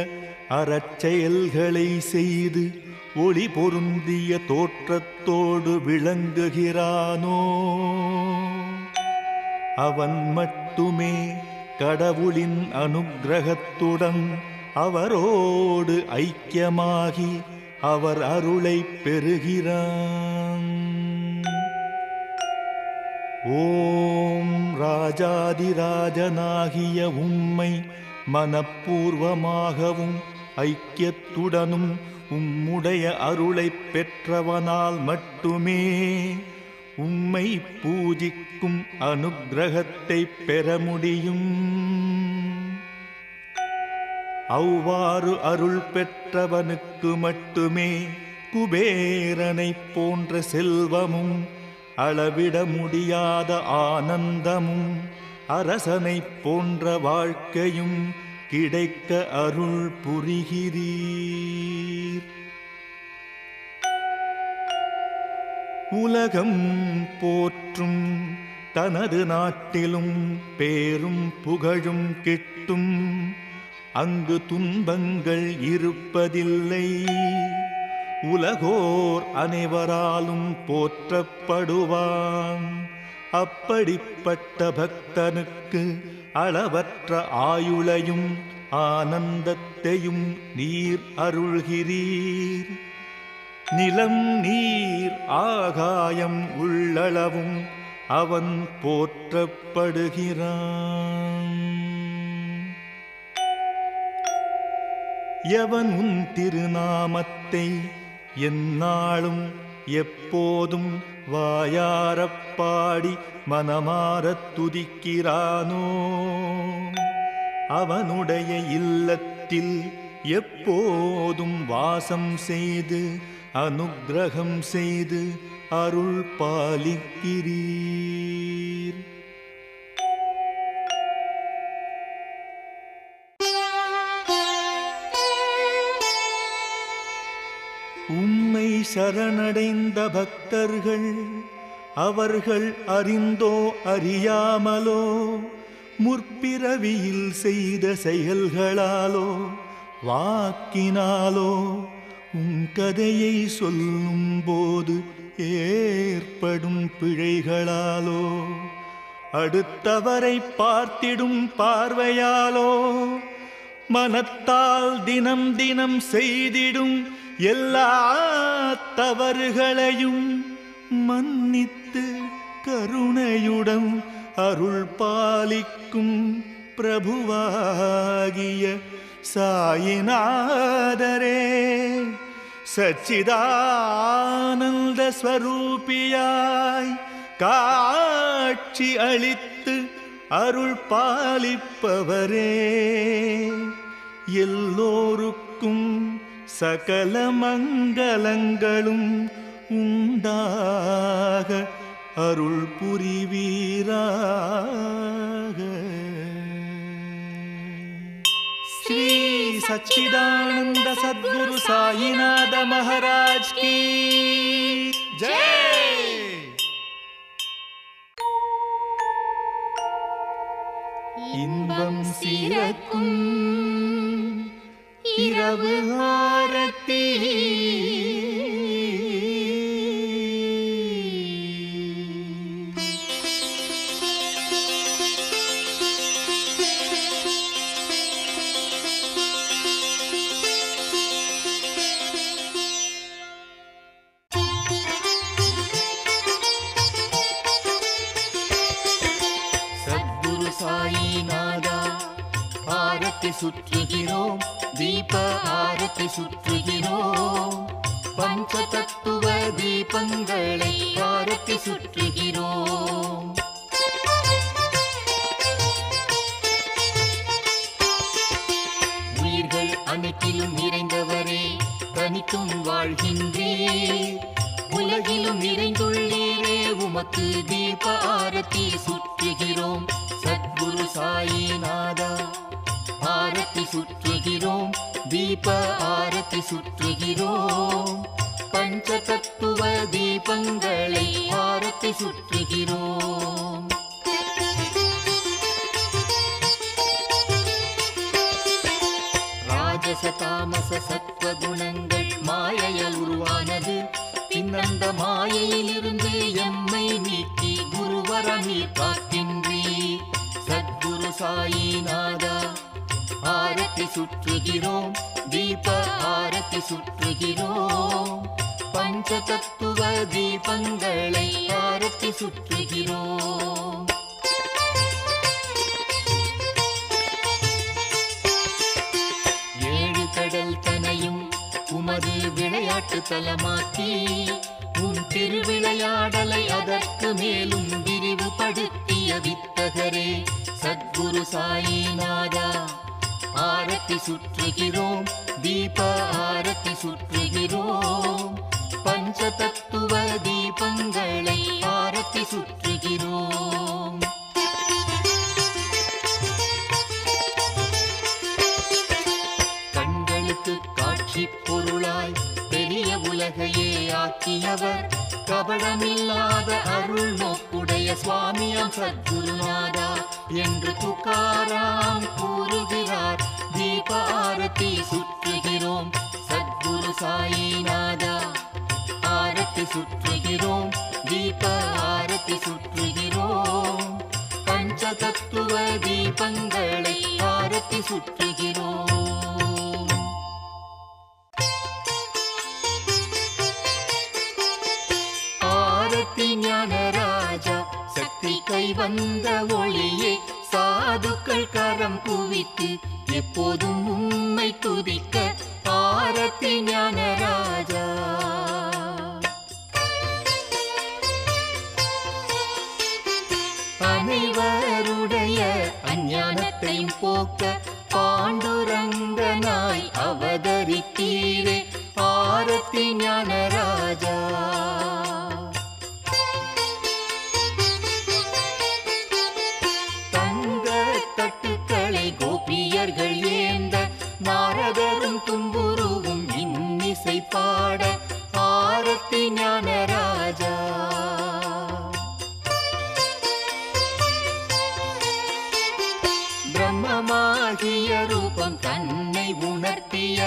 Speaker 2: அறச்செயல்களை செய்து ஒளி பொருந்திய தோற்றத்தோடு விளங்குகிறானோ அவன் மட்டுமே கடவுளின் அனுக்கிரகத்துடன் அவரோடு ஐக்கியமாகி அவர் அருளை பெறுகிறான். ஓம் ராஜாதிராஜனாகிய உம்மை மனப்பூர்வமாகவும் ஐக்கியத்துடனும் உம்முடைய அருளை பெற்றவனால் மட்டுமே உம்மை பூஜிக்கும் அனுக்கிரகத்தை பெற முடியும். அவ்வாறு அருள் பெற்றவனுக்கு மட்டுமே குபேரனை போன்ற செல்வமும் அளவிட முடியாத ஆனந்தமும் அரசனை போன்ற வாழ்க்கையும் கிடைக்க அருள் புரிகிறீர். உலகம் போற்றும் தனது நாட்டிலும் பேரும் புகழும் கிட்டும். அங்கு துன்பங்கள் இருப்பதில்லை. உலகோர் அனைவராலும் போற்றப்படுவான். அப்படிப்பட்ட பக்தனுக்கு அளவற்ற ஆயுளையும் ஆனந்தத்தையும் நீர் அருள்கிறீர். நிலம் நீர் ஆகாயம் உள்ளளவும் அவன் போற்றப்படுகிறான். எவன் உன் திருநாமத்தை எந்நாளும் எப்போதும் வாயாரப் பாடி மனமாரத் துதிக்கிறானோ அவனுடைய இல்லத்தில் எப்போதும் வாசம் செய்து அனுக்கிரகம் செய்து அருள் பாலிக்கிறீர். உம்மை சரணடைந்த பக்தர்கள் அவர்கள் அறிந்தோ அறியாமலோ முற்பிறவியில் செய்த செயல்களாலோ வாக்கினாலோ உம் கதையை சொல்லும் போது ஏற்படும் பிழைகளாலோ அடுத்தவரை பார்த்திடும் பார்வையாலோ மனத்தால் தினம் தினம் செய்திடும் எல்லா தவறுகளையும் மன்னித்து கருணையுடன் அருள் பாலிக்கும் பிரபுவாகிய சாயிநாதரே, சச்சிதானந்த ஸ்வரூபியாய் காட்சி அளித்து அருள் பாலிப்பவரே, எல்லோருக்கும் சகல மங்களங்களும் உண்டாக அருள் புரிவீராக. ஸ்ரீ சச்சிதானந்த சத்குரு சாயிநாத மகாராஜ் கி ஜெய். இன்பம் சிறக்கும் இரவு ஆரத்தி சத்குரு சாயிநாதா ஆரத்தி சுற்றுகிறோம், தீப ஆரத்தி சுற்றுகிறோம், பஞ்ச தத்துவ தீபங்களை ஆரத்தி சுற்றுகிறோம். உயிர்கள் அனைத்திலும் நிறைந்தவரே தனித்தும் வாழ்கின்றீர், உலகிலும் நிறைந்துள்ளீரே உமக்கு தீப ஆரத்தி சுற்றுகிறோம். சத்குரு சாயிநாதா ஆரத்தி சுற்றுகிறோம், தீப ஆரத்தி சுற்றுகிறோம், பஞ்ச தத்துவ தீபங்களை ஆரத்தி சுற்றுகிறோம். ராஜச தாமச சத்வ குணங்கள் மாயையால் உருவானது, பின்னந்த மாயையிலிருந்து எம்மை நீக்கி குருவர நீர் காக்கின்றீர். சத்குரு சாயி
Speaker 1: சுற்றுகிறோம், தீப ஆரத்தி சுற்றுகிறோம். பஞ்ச தத்துவ தீபங்களை ஆரத்தி சுற்றுகிறோம். ஏழு கடல் தனையும் உமது விளையாட்டு தலமாக்கி உன் திருவிளையாடலை அதற்கு மேலும் விரிவுபடுத்திய வித்தகரே சத்குரு சாயிநாதா, ஆரத்தி சுற்றுகிறோம், தீப ஆரத்தி சுற்றுகிறோம். பஞ்ச தத்துவ தீபங்களை ஆரத்தி சுற்றுகிறோம். கண்களுக்கு காட்சி பொருளாய் பெரிய உலகையே ஆக்கியவர் கபடமில்லாத அருள் நோக்குடைய சுவாமியம் சத்குருநாதா என்று துக்காராம் கூறுகிறார். தீப ஆரத்தி சுற்றுகிறோம், சத்குரு சாயிநாதா, ஆரத்தி சுற்றுகிறோம், தீப ஆரத்தி சுற்றுகிறோம். பஞ்ச தத்துவ தீபங்களை ஆரத்தி சுற்றுகிறோம். ஆரத்தி ஞானராஜா, சக்தி கை வந்த ஒளியே, சாதுக்கள் கரம் குவித்து எப்போதும் உம்மை துதிக்க ஆரத்தி ஞானராஜா. அனைவருடைய அஞ்ஞானத்தையும் போக்க பாண்டுரங்கனாய் அவதரித்தீரே ஆரத்தி ஞானராஜா. தங்க தட்டுக்களை கோபியர்கள் ஏந்த நாரதரும் தும்புருவும் இன்னிசை பாட ஆரத்தி ஞானராஜா. பிரம்மமாகிய ரூபம் தன்னை உணர்த்திய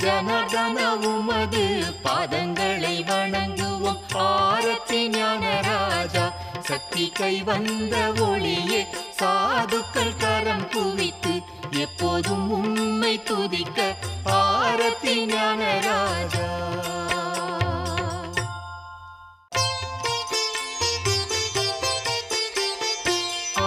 Speaker 1: ஜனகன உமது பாதங்களை வணங்குவோம் ஆரத்தி ஞானராஜா. சக்தி கை வந்த ஒளியே, சாதுக்கள் கரம் குவித்து எப்போதும் உம்மை துதிக்க ஆரத்தி ஞானராஜா.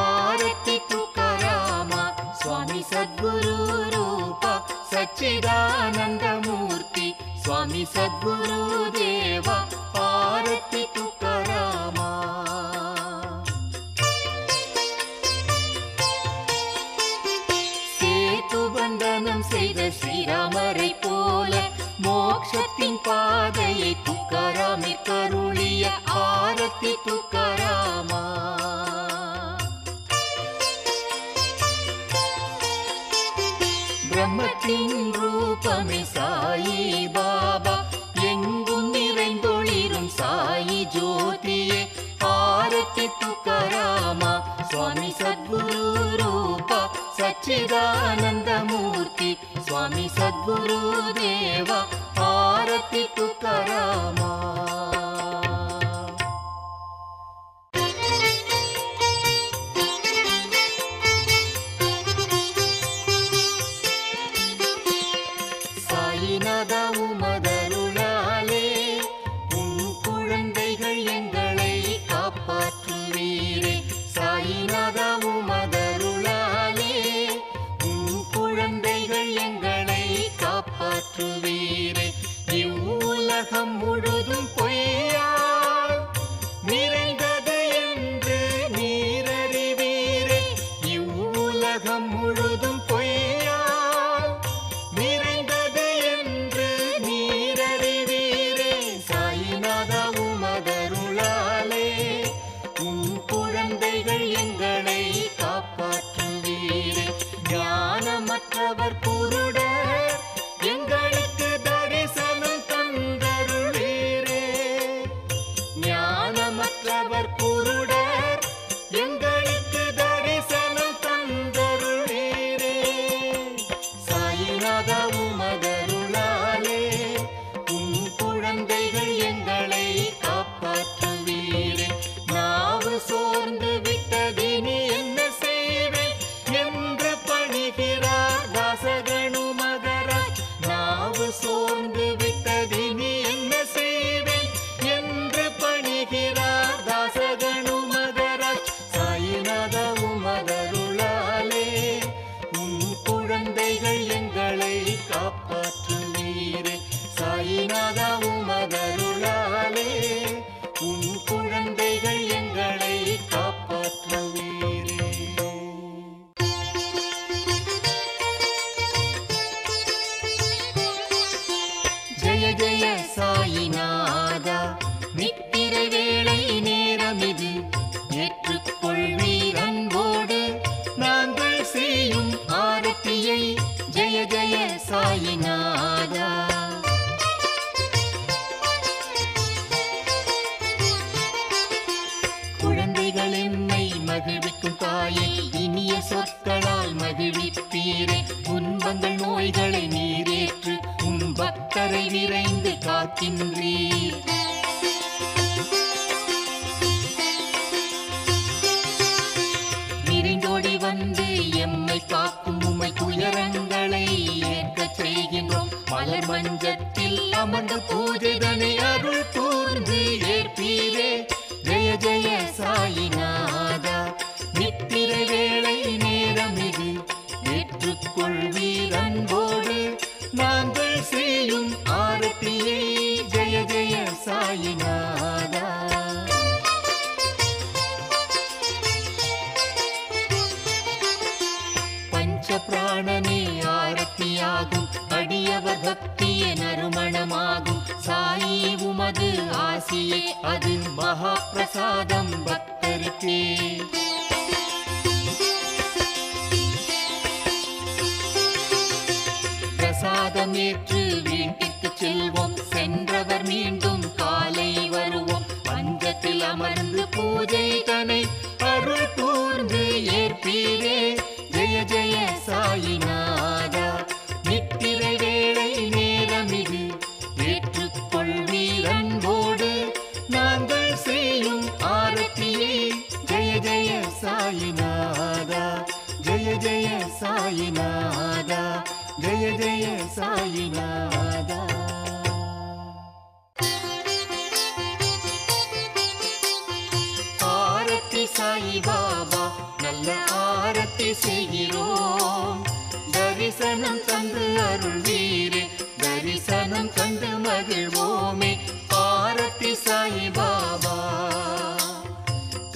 Speaker 1: ஆரத்தி துக்காராமா, சுவாமி சத்குரு ரூபா சச்சிதானந்த மூர்த்தி, சுவாமி சத்குரு தேவா, ஆரத்தி துக்காராமா. சேதுபந்தனம் செய்த ஸ்ரீராமரை போல மோட்சத்தின் பாதையை துக்காராமை கருளிய ஆரத்தி துக்காராமா. பிரம்மத்தின் ரூபமே சாயி பாபா, எங்கும் நிறைந்தொளிரும் சாயி ஜோதியே ஆரத்தி துக்காராமா. சுவாமி சத்குரு ரூபா சச்சிதானந்த மூர்த்தி, சுவாமி சத்குரு தேவா, ஆரத்தி துக்காராமா. சாயிநாதா உமதருளாலே உன் குழந்தைகள் எங்களை காப்பாற்றுவீரே. சாயிநாதா உமதருளாலே உன் குழந்தைகள் எங்களை காப்பாற்றுவீரே. இவ்வுலகம் முழுதும் பொய்யால் நிறைந்தது என்று நீரறிவீரே. இவ்வுலகம் முழுதும் பொய்யால் நிறைந்தது என்று நீரறிவீரே. சாயிநாதா உமதருளாலே உன் குழந்தைகள் எங்களை காப்பாற்றுவீரே. ஞானமற்றவர் குருடர் எங்களுக்கு தரிசனம் தந்தருளீரே. ஞானமற்றவர் குருடர் எங்களுக்கு தரிசனம் தந்தருளீரே. சாயிநாதா உமதருளாலே உன் குழந்தைகள் எங்களை காப்பாற்றுவீரே. நாவு சோர்ந்து விட்டதினி என்ன செய்வேன் என்று பணிகிறார் தாசகன் சாயிநாதா நித்திரை வேளை நேரமிது ஏற்றுக்கொள்வீர் அன்போடு நாங்கள் செய்யும் ஆரத்தியை ஜெய ஜெய சாயிநாதா. குழந்தைகள் என்னை மகிழ்விக்கும் தாயே இனிய சொற்களால் மகிழ்விப்பீரே. துன்பங்கள் நோய்களை நீரேற்று உன் பக்தரை விரைந்து காக்கின்றீர். விரைந்தோடி வந்து எம்மை காக்கும் உமை துயரங்களை ஏற்க செய்கின்றோம். மலர் மஞ்சத்தில் அமர்ந்த பூஜைதனை அருள் கூர்ந்து ஏற்பீரே. ஜெய ஜெய சாயிநாதா நித்திரை வேளை நேரமிது ஏற்றுக்கொள்வீர் அன்போடு நாங்கள் செய்யும் ஆரத்தியை ஜெய ஜெய சாயிநாதா. பஞ்ச பிராணனே ஆரத்தியாகும் அடியவர் பக்தியே நறுமணமாகும். சாயி உமது ஆசியே அது மகா பிரசாதம் பக்தருக்கே. பிரசாதம் ஏற்று வீட்டுக்கு செல்வோம். சென்றவர் மீண்டும் காலை வருவோம். பஞ்சத்தில் அமர்ந்து பூஜை தனை அருள் கூர்ந்து ஏற்பீரே. ஜெய ஜெய சாயிநாதா நித்திரை வேளை நேரமிது ஏற்றுக்கொள்வீர் அன்போடு நாங்கள் செய்யும் ஆரத்தியை ஜெய ஜெய சாயிநாதா ஜெய ஜெய சாயிநாதா ஜெய ஜெய சாயிநாதா. ஆரத்தி சாயி பாபா நல்ல ஆரத்தி செய்கிறோம். தரிசனம் தந்து அருள்வீரே தரிசனம் கண்டு மகிழ்வோமே. ஆரத்தி சாயி பாபா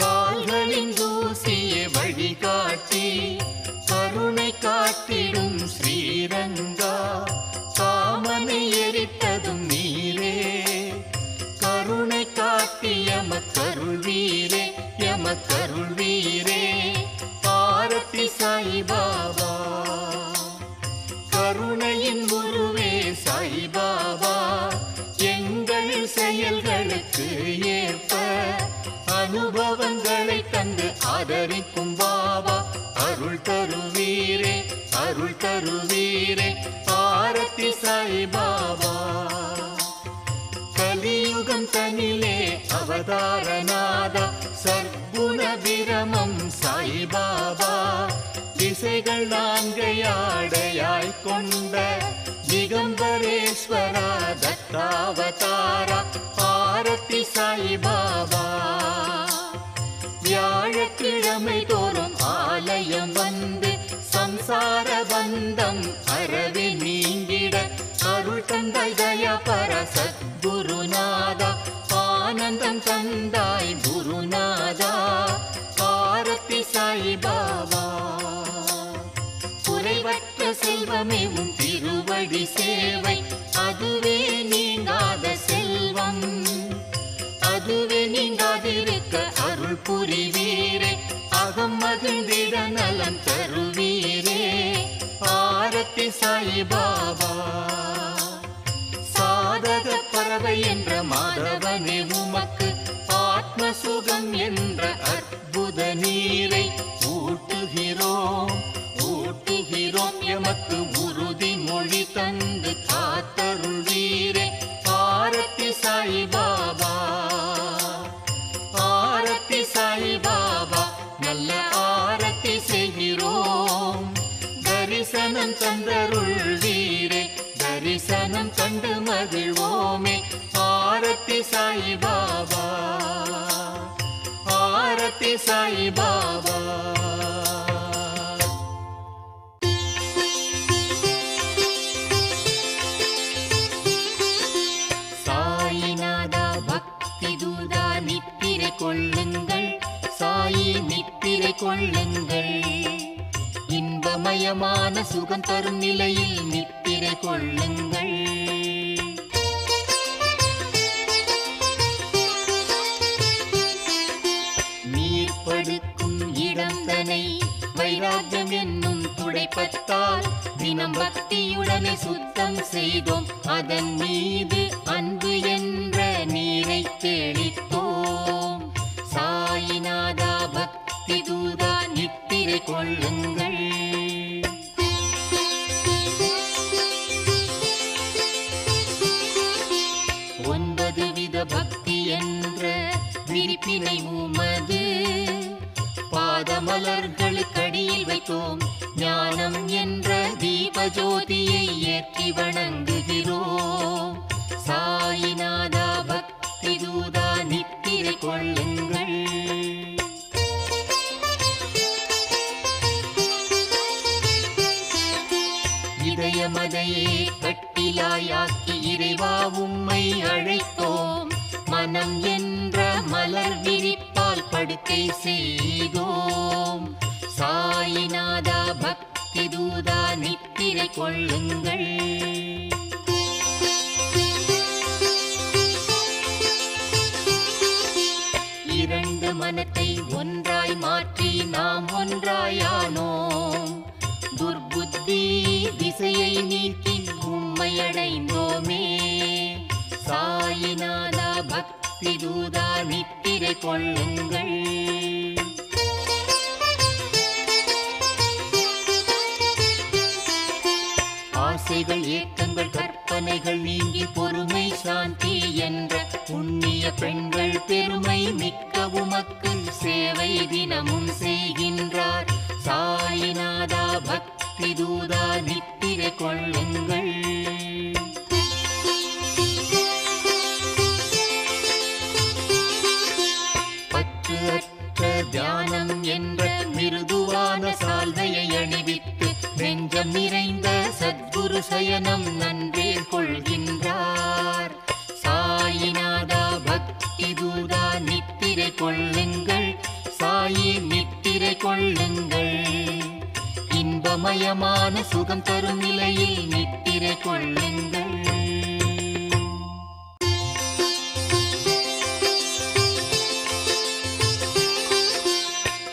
Speaker 1: கால்களின் தூசியை வழிகாட்டி கருணை காட்டிடும் ஸ்ரீரங்கா. காமனை எரித்ததும் நீரே கருணை காட்டி எமக்கருள்வீரே எமக்கருள்வீரே. ஆரத்தி சாயி பாபா கருணையின் குருவே சாயி பாபா எங்கள் செயல்களுக்கு ஏற்ப அனுபவங்களை தந்து ஆதரிக்கும் பாபா. அருள் தருவீரே அருள் தருவீரே. ஆரத்தி சாயி பாபா கலியுகம் தனிலே அவதாரநாதா சர்க்குண விரமம் சாயி பாபா. திசைகள் நான்கையாடையாய் கொண்ட திகம்பரேஸ்வரா தத்தாவதாரா. ஆரத்தி சாயி பாபா வியாழக்கிழமை தோறும் ஆலயம் வந்து சம்சார பந்தம் அறவே நீங்கிட அருள் தந்தாய் தயாபர சத்குருநாதா. ஆனந்தம் தந்தாய் குருநாதா. ஆரத்தி சாயி பாபா குறைவற்ற செல்வமே உன் திருவடி சேவை அதுவே நீங்காத செல்வம். அதுவே நீங்காதிருக்க அருள் புரிவீரே. அகம் மகிழ்ந்திட நலம் தருவீரே. ஆரத்தி சாயி பாபா சாதக பறவை என்ற மாதவனே உமக்கு ஆத்ம சுகம் என்ற அற்புத நீரை ஊட்டுகிறோம் ஊட்டுகிறோம். எமக்கு உறுதி மொழி தந்து காத்தருள்வீரே. ஆரத்தி சாயி பாபா ஆரத்தி சாயி பாபா நல்ல ஆரத்தி செய்கிறோம். தரிசனம் தந்தருள்வீரே தரிசனம் கண்டு மகிழ்வோமே. ஆரத்தி சாயி பாபா ஆரத்தி சாயி பாபா. சாயிநாதா பக்தி தூதா நித்திரை கொள்ளுங்கள் சாயி நித்திரை கொள்ளுங்கள். இன்பமயமான சுகம் தரும் நிலையில் நித்திரை கொள்ளுங்கள்.
Speaker 3: விருப்பத்தால் தினம் பக்தியுடனே சுத்தம் செய்தோம். அதன் மீது அன்பு என்ற நீரை தெளித்தோம். சாயிநாதா பக்தி தூதா நித்திரை கொள்ளுங்கள். 9 வித பக்தி என்ற விரிப்பினை உமது பாதமலர்களுக்கடியில் வைத்தோம். ஞானம் என்ற தீபஜோதியை ஏற்றி வணங்குகிறோம். சாயிநாதா பக்தி தூதா நித்திரை கொள்ளுங்கள். இதயமதையே கட்டிலாயாக்கி இறைவா உம்மை அழைத்தோம். மனம் என்ற மலர் விரிப்பால் படுக்கை செய்தோம். சாயிநாதா பக்தி தூதா நித்திரை கொள்ளுங்கள். இரண்டு மனத்தை ஒன்றாய் மாற்றி நாம் ஒன்றாயானோம். துர்புத்தி திசையை நீக்கி உம்மை அடைந்தோமே. சாயிநாதா பக்தி தூதா நித்திரை கொள்ளுங்கள். ஆசைகள் ஏக்கங்கள் கற்பனைகள் நீங்கி பொறுமை சாந்தி என்ற புண்ணிய பெண்கள் பெருமை மிக்க உமக்கு சேவை தினமும் செய்கின்றார். சாயிநாதா பக்தி தூதா நித்திரை கொள்ளுங்கள். பற்று அற்ற தியானம் என்ற மிருதுவான சால்வையை அணிவித்து நெஞ்சம் நிறைந்த சத்குரு சயனம் நன்றே கொள்கின்றார். சாயிநாதா பக்தி தூதா நித்திரை கொள்ளுங்கள். சாயி நித்திரை கொள்ளுங்கள். இன்பமயமான சுகம் தரும் நிலையில் நித்திரை கொள்ளுங்கள்.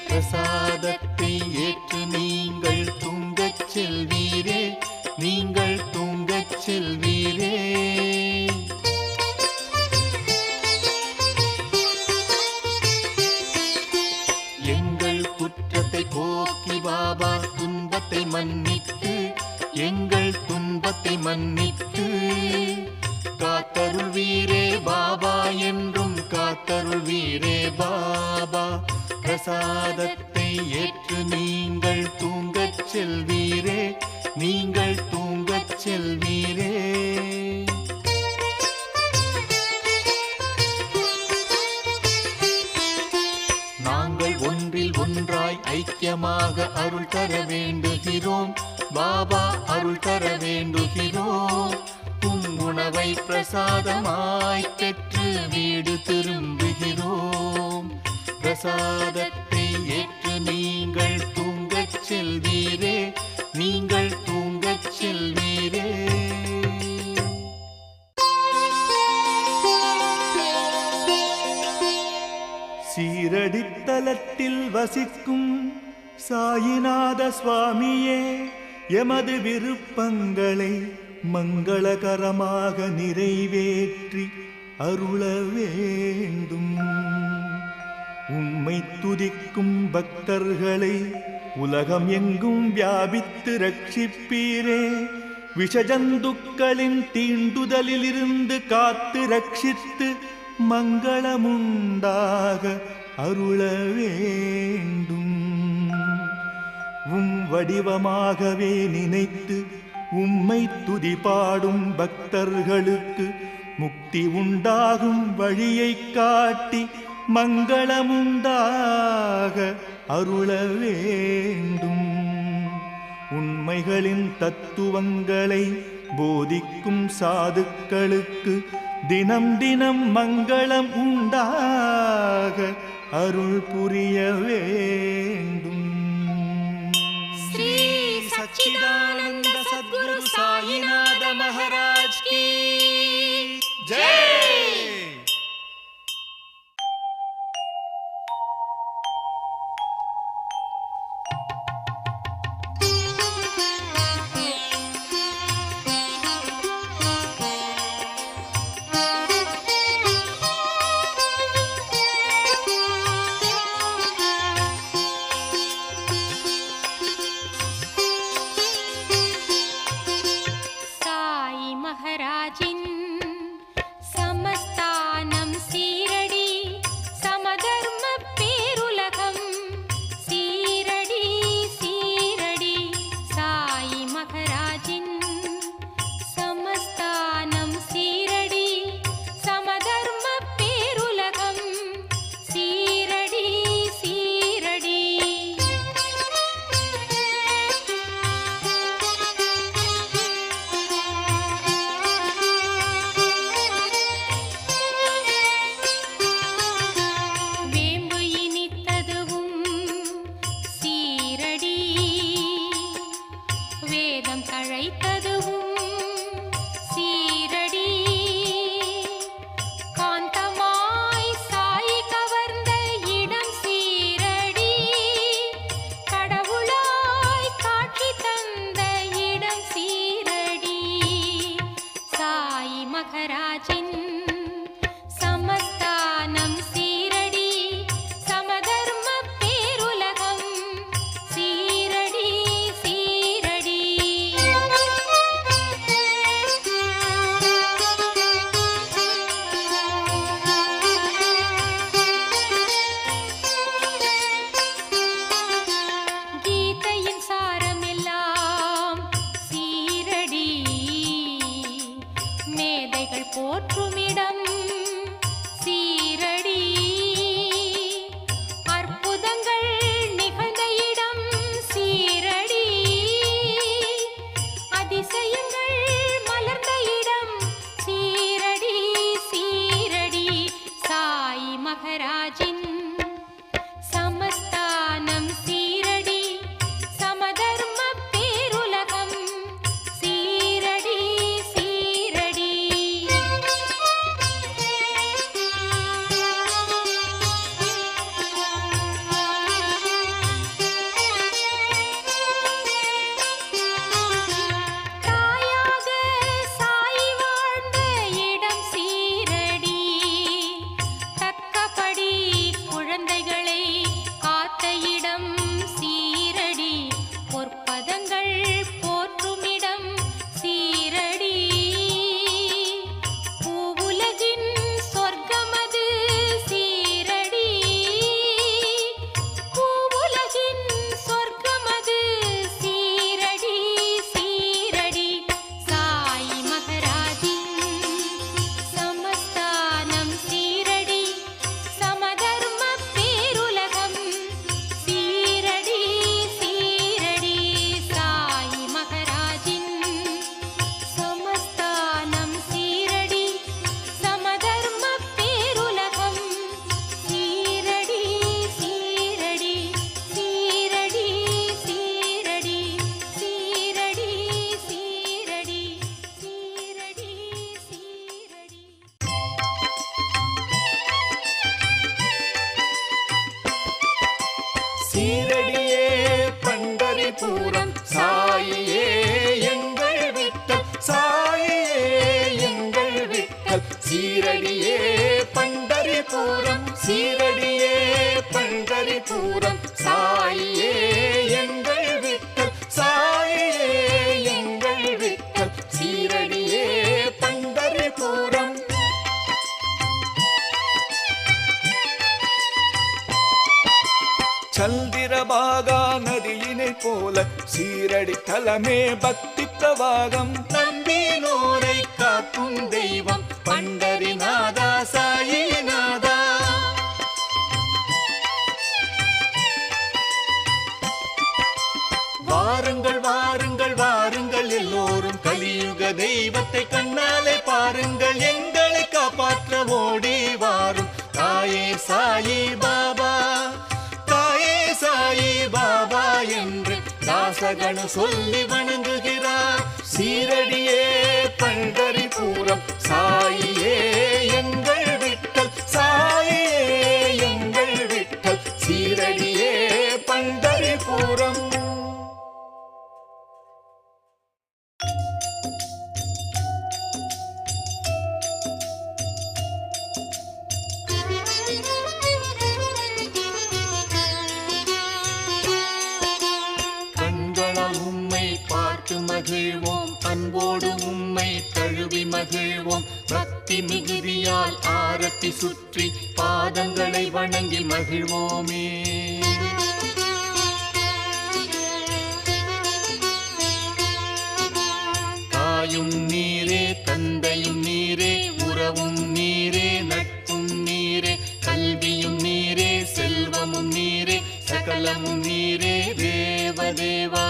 Speaker 3: பிரசாதத்தை ஏற்று நீங்கள் தூங்கச் செல்வீரே. நீங்கள் தூங்கச் செல்வீரே. எங்கள் குற்றத்தை போக்கி பாபா துன்பத்தை மன்னித்து எங்கள் துன்பத்தை மன்னித்து காத்தருள்வீரே பாபா என்றும் காத்தருள்வீரே பாபா. பிரசாதத்தை ஏற்று நீங்கள் தூங்கச் செல்வீரே. நீங்கள் தூங்கச் செல்வீரே. நாங்கள் ஒன்றில் ஒன்றாய் ஐக்கியமாக அருள் தர வேண்டுகிறோம். பாபா அருள் தர வேண்டுகிறோம். உணவை பிரசாதமாய் பெற்று வீடு திரும்புகிறோம். பிரசாதத்தை ஏற்று நீங்கள் தூங்கச் செல்வீரே. நீங்கள் தூங்கச் செல்வீரே.
Speaker 2: சீரடித்தலத்தில் வசிக்கும் சாயிநாத சுவாமியே, எமது விருப்பங்களை மங்களகரமாக நிறைவேற்றி அருள வேண்டும். உம்மை துதிக்கும் பக்தர்களை உலகம் எங்கும் வியாபித்து ரட்சிப்பீரே. விஷஜந்துக்களின் தீண்டுதலிலிருந்து காத்து ரட்சித்து மங்களமுண்டாக அருள வேண்டும். வடிவமாகவே நினைத்து உம்மை துதிபாடும் பக்தர்களுக்கு முக்தி உண்டாகும் வழியை காட்டி மங்களமுண்டாக அருள வேண்டும். உண்மைகளின் தத்துவங்களை போதிக்கும் சாதுக்களுக்கு தினம் தினம் மங்களம் உண்டாக அருள் புரிய வேண்டும்.
Speaker 3: ஸ்ரீ சச்சிதானந்த சத்குரு சாயிநாத மகாராஜ் கி ஜெய். மகராஜின் சமஸ்தானம் சீரடி சமதர்ம பேருலகம் சீரடி சீரடி. வேம்பு இனித்ததுவும் சீரடி வேதம் தழைத்ததுவும் சீரடி காந்தமாய் சாய் கவர்ந்த இடம் சீரடி கடவுளாய் காட்சி தந்த இடம் சீரடி சாய் மகராஜின் சமஸ்தானம் சீரடி சமதர்ம பேருலகம் சீரடி சீரடி. கீதையின் சாரமெல்லாம் சீரடி மேதைகள் போற்றுமிடம் சீரடி அற்புதங்கள் நிகழ்ந்த இடம் சீரடி அதிசயங்கள் மலர்ந்த இடம் சீரடி சீரடி சாய் மகராஜின் சமஸ்தானம் சீரடி சமதர்ம பேருலகம் சீரடி சீரடி. தாயாக சாய் வாழ்ந்த இடம் சீரடி தக்கபடி குழந்தைகளை காத்த இடம் சீரடி பொற்பதங்கள் போற்றுமிடம் சீரடி பூவுலகின் சொர்க்கமது சீரடி பூவுலகின் சொர்க்கமது சீரடி சீரடி சாய் மகராஜின் சமஸ்தானம் சீரடி சமதர்ம பேருலகம் சீரடி சீரடி சாய் மகராஜின் சமஸ்தானம் சீரடி சமதர்ம பேருலகம் சீரடி சீரடி சீரடி சீரடி சீரடி சீரடி சீரடி சீரடி.
Speaker 1: சீரடியே பண்டரிபுரம் சாயியே எங்கள் விட்டல் சாயியே எங்கள் விட்டல் சீரடியே பண்டரிபுரம் சீரடியே பண்டரிபுரம் சாயியே எங்கள் விட்டல் சாயியே எங்கள் விட்டல் சீரடியே பண்டரிபுரம்.
Speaker 2: சந்திரபாகா நதியினை போல சீரடி தலமே பக்தி பிரவாகம்
Speaker 1: நம்பினோரை காக்கும் தெய்வம் பண்டரிநாதா சாயிநாதா. வாருங்கள் வாருங்கள் வாருங்கள் எல்லோரும் கலியுக தெய்வத்தை கண்ணாலே பாருங்கள் எங்களை காப்பாற்ற ஓடி வாரும் தாயே சாயி பாபா தாயே சாயி பாபா என்று தாசகண சொல்லி வணங்குகிறார். சீரடியே பண்டரிபுரம் சாயியே எங்கள் விட்டல் சாயியே எங்கள் விட்டல் சீரடியே பண்டரிபுரம். மகிழ்வோம் அன்போடு உம்மை தழுவி மகிழ்வோம் பக்தி மிகுதியால் ஆரத்தி சுற்றி பாதங்களை வணங்கி மகிழ்வோமே. தாயும் நீரே தந்தையும் நீரே உறவும் நீரே நட்பும் நீரே கல்வியும் நீரே செல்வமும் நீரே சகலமும் நீரே தேவதேவா.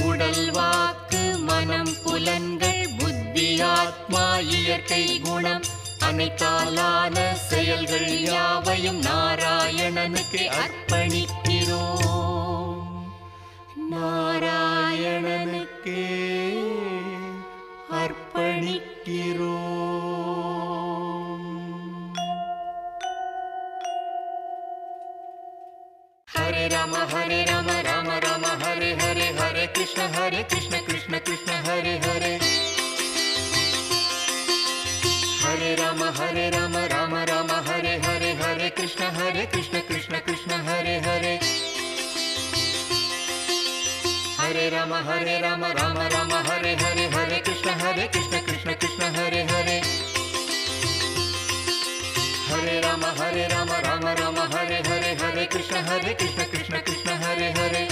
Speaker 1: உடல் வாக்கு மனம் புலன்கள் புத்தி ஆத்மா இயற்கை குணம் அனைத்தாலான செயல்கள் யாவையும் நாராயணனுக்கு அர்ப்பணிக்கிறோம். நாராயணனுக்கே அர்ப்பணிக்கிறோம். ஹரே ராம ராம ராம ஹரே ஹரே ஹரே கிருஷ்ண கிருஷ்ண கிருஷ்ண ஹரே ஹரே ஹரே ராம ராம ராம ஹரே ஹரே ஹரே கிருஷ்ண கிருஷ்ண கிருஷ்ண ஹரே ஹரே ஹரே ராம ராம ராம ஹரே ஹரே ஹரே கிருஷ்ண கிருஷ்ண கிருஷ்ண ஹரே ஹரே ஹரே ராம ராம ராம ஹரே ஹரே ஹரே கிருஷ்ண கிருஷ்ண கிருஷ்ண ஹரே ஹரே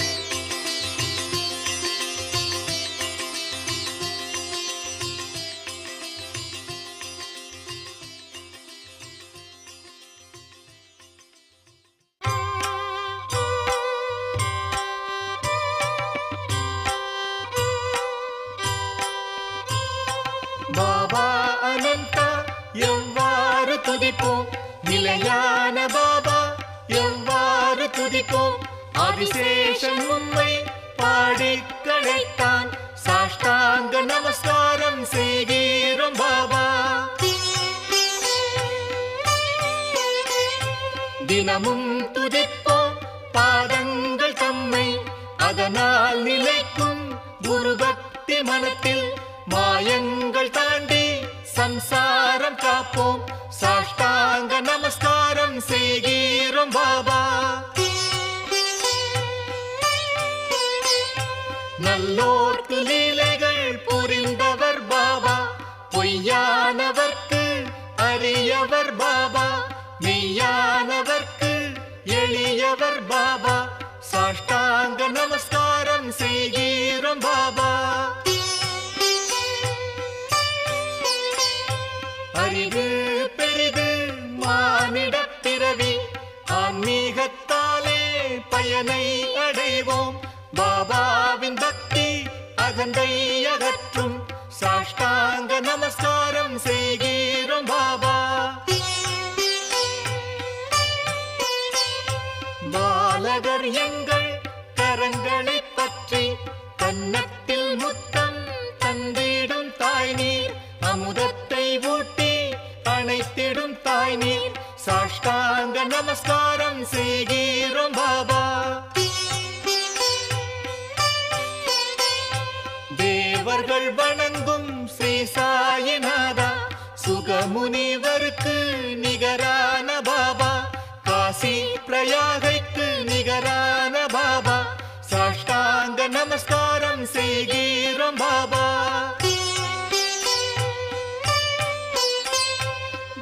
Speaker 1: பாபா அனந்தா எவ்வாறு துதிப்போம் நிலையான பாபா எவ்வாறு துதிப்போம் ஆதிசேஷன் உம்மை பாடி கழைத்தான் சாஷ்டாங்க நமஸ்காரம் செய்கிறோம் பாபா. தினமும் துதிப்போம் பாதங்கள் தம்மை அதனால் நிலைக்கும் குரு பக்தி மனத்தில் மாயங்கள் தாண்டி சம்சாரம் காப்போம் சாஷ்டாங்க நமஸ்காரம் செய்கிறோம் பாபா. நல்லோர்க்கு லீலைகள் புரிந்தவர் பாபா பொய்யானவர்க்கு அரியவர் பாபா மெய்யானவர்க்கு எளியவர் பாபா சாஷ்டாங்க நமஸ்காரம் செய்கிறோம் பாபா. அறிவு பெரிது மானிடப் பிறவி ஆன்மீகத்தாலே பயனை அடைவோம் பாபாவின் பக்தி அகந்தை அகற்றும் சாஷ்டாங்க நமஸ்காரம் செய்கிறோம் பாபா. பாலகர் எங்கள் கரங்களை பற்றி கன்னத்தில் முத்தம் தந்திடும் தாய் நீர் அமுதத்தை ஊட்டி அணைத்திடும் தாய் நீர் சாஷ்டாங்க நமஸ்காரம் செய்கிறோம் பாபா. தேவர்கள் வணங்கும் ஸ்ரீ சாயிநாதா சுகமுனிவருக்கு நிகரான பாபா காசி பிரயாகைக்கு நிகரான பாபா சாஷ்டாங்க நமஸ்காரம் செய்கிறோம் பாபா.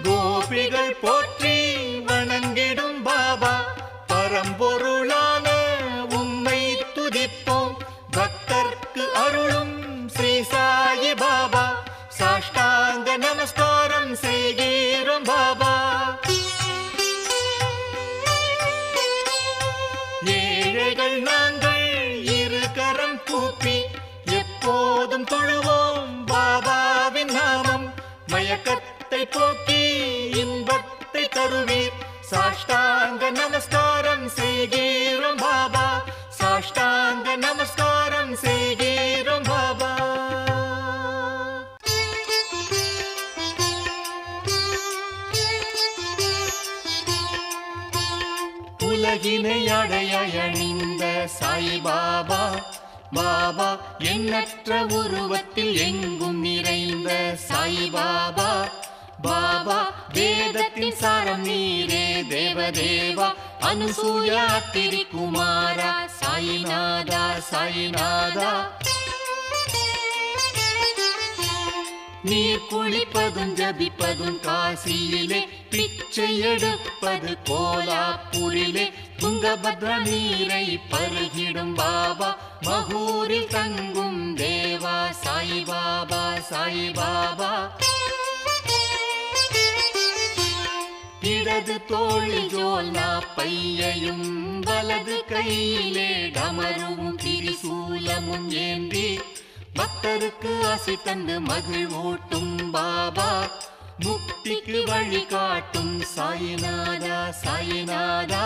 Speaker 1: கோபிகள் போற்றி வணங்கிடும் பாபா பரம்பொருளான உம்மை துதிப்போம் பக்தர்க்கு அருளும் ஸ்ரீ சாயி பாபா சாஷ்டாங்க நமஸ்காரம் செய்கிறோம் பாபா. ஏழைகள் நாங்கள் இரு கரம் கூப்பி எப்போதும் தொழுவோம் பாபாவின் நாமம் மயக்கத்தை போக்கி இன்பத்தை தருவீர் சாஷ்டாங்க நமஸ்காரம் செய்கிறோம் பாபா சாஷ்டாங்க நமஸ்காரம் செய்கிறோம் பாபா. உலகினை அடைய அணிந்த சாய் பாபா பாபா எண்ணற்ற உருவத்தில் எங்கும் நிறைந்த சாய் பாபா பாபா வேதத்தின் சாரம் நீரே தேவதேவா அனுசூயா திரிகுமாரா சாயிநாதா சாயிநாதா. நீர் குளிப்பதும் ஜபிப்பதும் காசியிலே பிச்சை எடுப்பது கோலாப்பூரிலே
Speaker 3: துங்கபத்ரா நீரை பருகிடும் பாபா, மகூரில் தங்கும் தேவா சாய் பாபா, சாய் பாபா. இடது தோளில் ஜோல்னா பையையும் வலது கையிலே டமருவும் திரிசூலமும் ஏந்தி பக்தருக்கு ஆசி தந்து மகிழ்வூட்டும் பாபா, முக்திக்கு வழி காட்டும் சாயிநாதா, சாயிநாதா.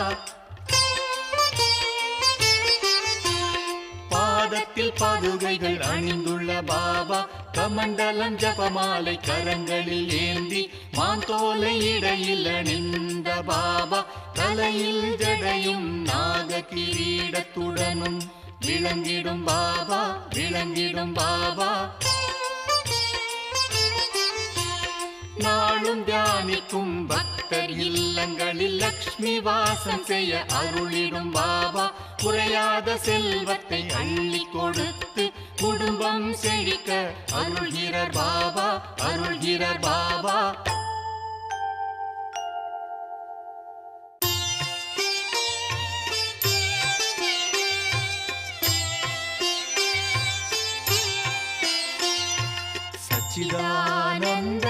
Speaker 3: பாதத்தில் பாதுகைகள் அணிந்துள்ள பாபா, கமண்டலம் ஜபமாலை கரங்களில் ஏந்தி மாந்தோலை இடையில் அணிந்த பாபா, தலையில் ஜடையும் நாக கிரீடத்துடனும் விளங்கிடும் பாபா, விளங்கிடும் பாபா. நாளும் தியானிக்கும் பக்தர் இல்லங்களில் லக்ஷ்மி வாசம் செய்ய அருளிடும் பாபா, குறையாத செல்வத்தை அள்ளி கொடுத்து குடும்பம் செழிக்க அருள்கிறார் பாபா, அருள்கிறார் பாபா. சச்சிதானந்த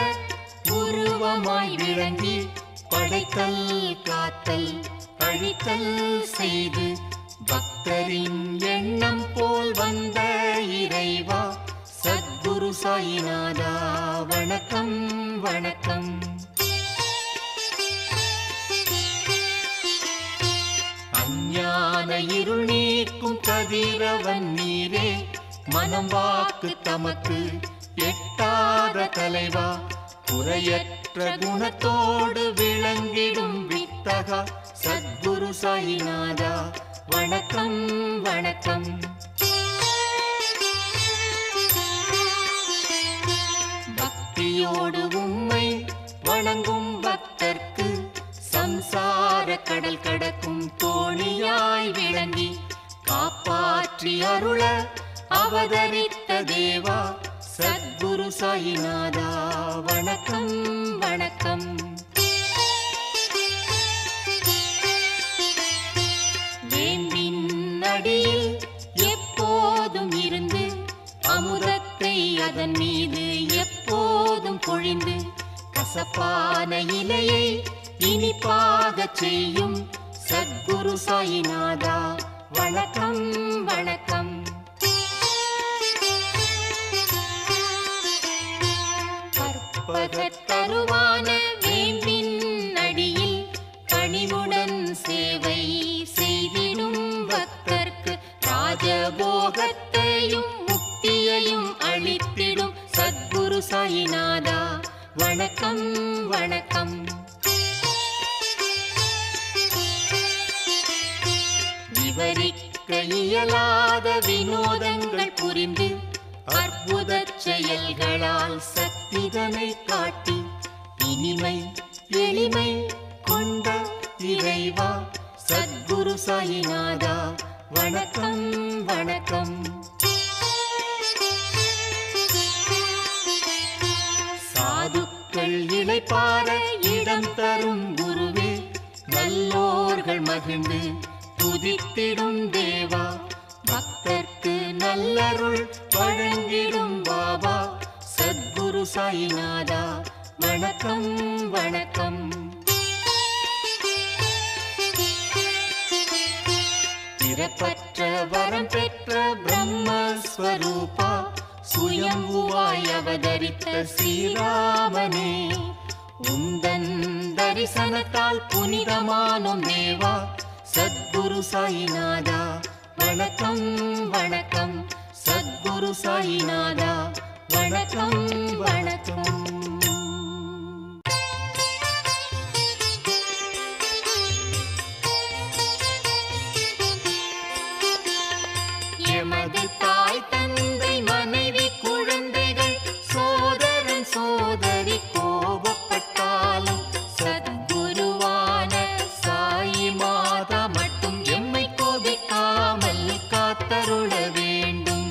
Speaker 3: உருவமாய் விளங்கி படைத்தல் காத்தல் அழித்தல் செய்து பக்தரின் எண்ணம் போல் வந்த இறைவா, சத்குரு சாயிநாதா வணக்கம், வணக்கம். அஞ்ஞான இருள் நீக்கும் கதிரவன் நீரே, மனம் வாக்கு தமக்கு எட்டாத தலைவா, குறையற்ற குணத்தோடு விளங்கிடும் வித்தகா, சத்குரு சாயிநாதா வணக்கம், வணக்கம். பக்தியோடு உம்மை வணங்கும் பக்தர்க்கு சம்சார கடல் கடக்கும் தோணியாய் விளங்கி காப்பாற்றி அருள அவதரித்த தேவா, சத்குரு சாயிநாதா வணக்கம், வணக்கம். வேம்பின் அடியில் எப்போதும் இருந்து அமுதத்தை அதன் மீது எப்போதும் பொழிந்து கசப்பான இலையை இனிப்பாக செய்யும் சத்குரு சாயிநாதா வணக்கம், வணக்கம். கற்பகத்தருவான வேம்பின் அடியில் கனிவுடன் சேவை செய்திடும் பக்தர்க்கு ராஜபோகத்தையும் முக்தியையும் அளித்திடும் சத்குரு சாயிநாதா வணக்கம், வணக்கம். விவரிக்க இயலாத வினோதங்கள் புரிந்து அற்புத செயல்களால் சக்திதனை காட்டி இனிமை எளிமை கொண்ட இறைவா, சத்குரு சாயிநாதா வணக்கம், வணக்கம். சாதுக்கள் இளைப்பாற இடம் தரும் குருவே, நல்லோர்கள் மகிழ்ந்து துதித்திடும் தேவா, பக்தர்க்கு நல்லருள் வழங்கிடும் பாபா, சத்குரு சாயிநாதா வணக்கம், வணக்கம். பிறப்பற்ற வரம் பெற்ற பிரம்மஸ்வரூபா, சுயம்புவாய் அவதரித்த ஸ்ரீராமனே, உந்தன் தரிசனத்தால் புனிதமானோம் தேவா, சத்குரு சாயிநாதா வணக்கம், வணக்கம். சத்குரு சாயிநாதா வணக்கம், வணக்கம். எமது தாய் தந்தை மனைவி குழந்தைகள் சோதரன் சோதரி கோபப்பட்டாலும் சத்குருவான சாயி மாதா மட்டும் எம்மை கோபிக்காமல் காத்தருள வேண்டும்.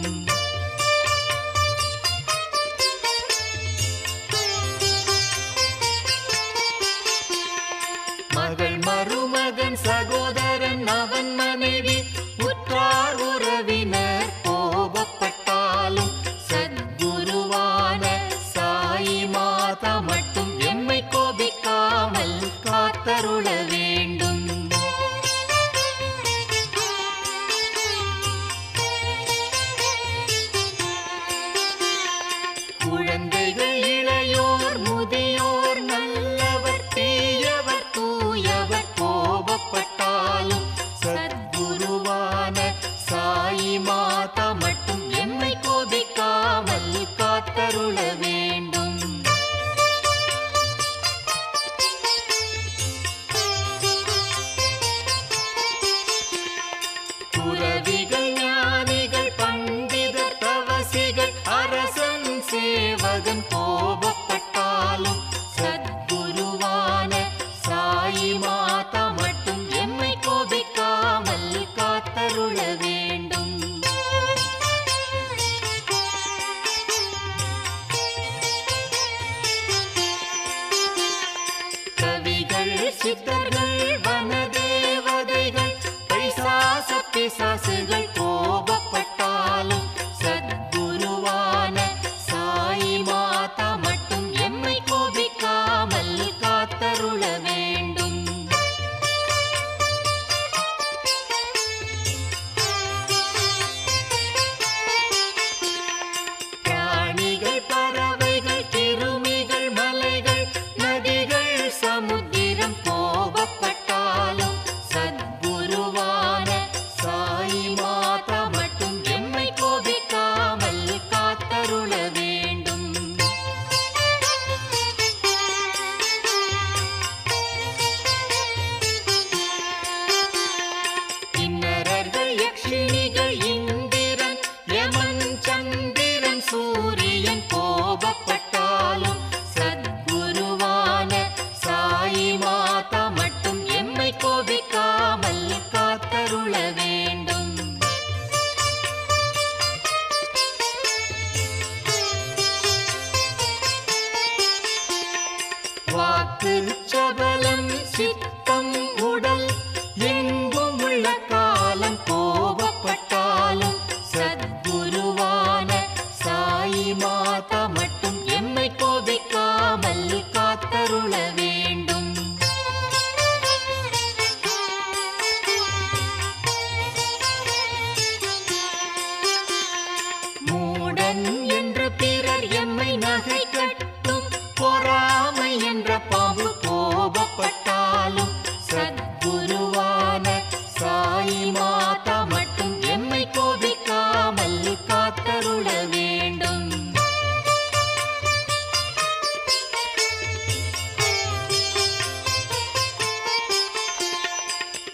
Speaker 3: பிசாசுகள் கோபப்பட்டாலும் சத்குருவான சாயி மாதா மட்டும் எம்மை கோபிக்காமல் காத்தருள வேண்டும். பிராணிகள், பறவைகள், கிருமிகள், மலைகள், நதிகள், சமுத்திரம் கோபப்பட்டாலும் சத்குருவான சாயி மாதா மட்டும் எம்மை கோபிக்காமல் காத்தருள வேண்டும். கிண்ணறர்கள், யக்ஷிணிகள், இந்திரன், யமன், சந்திரன், சூரியன் கோபப்பட்டாலும் சத்குருவான சாயி மாதா மட்டும் எம்மை கோபிக்காமல் காத்தருள வேண்டும். வாக்கு, சபலம், சித்தம், உடல் எங்கும் உள்ள காலம் கோபப்பட்டாலும் சத்குருவான சாயி மாதா மட்டும் எம்மை கோபிக்காமல் காத்தருள வேண்டும். மூடன் என்று பிறர் எம்மை நகை கட்டும் பொறாமை என்ற பாம்பு கோபப்பட்டாலும் சத்குருவான சாயி மாதா மட்டும் எம்மை கோபிக்காமல் காத்தருள வேண்டும்.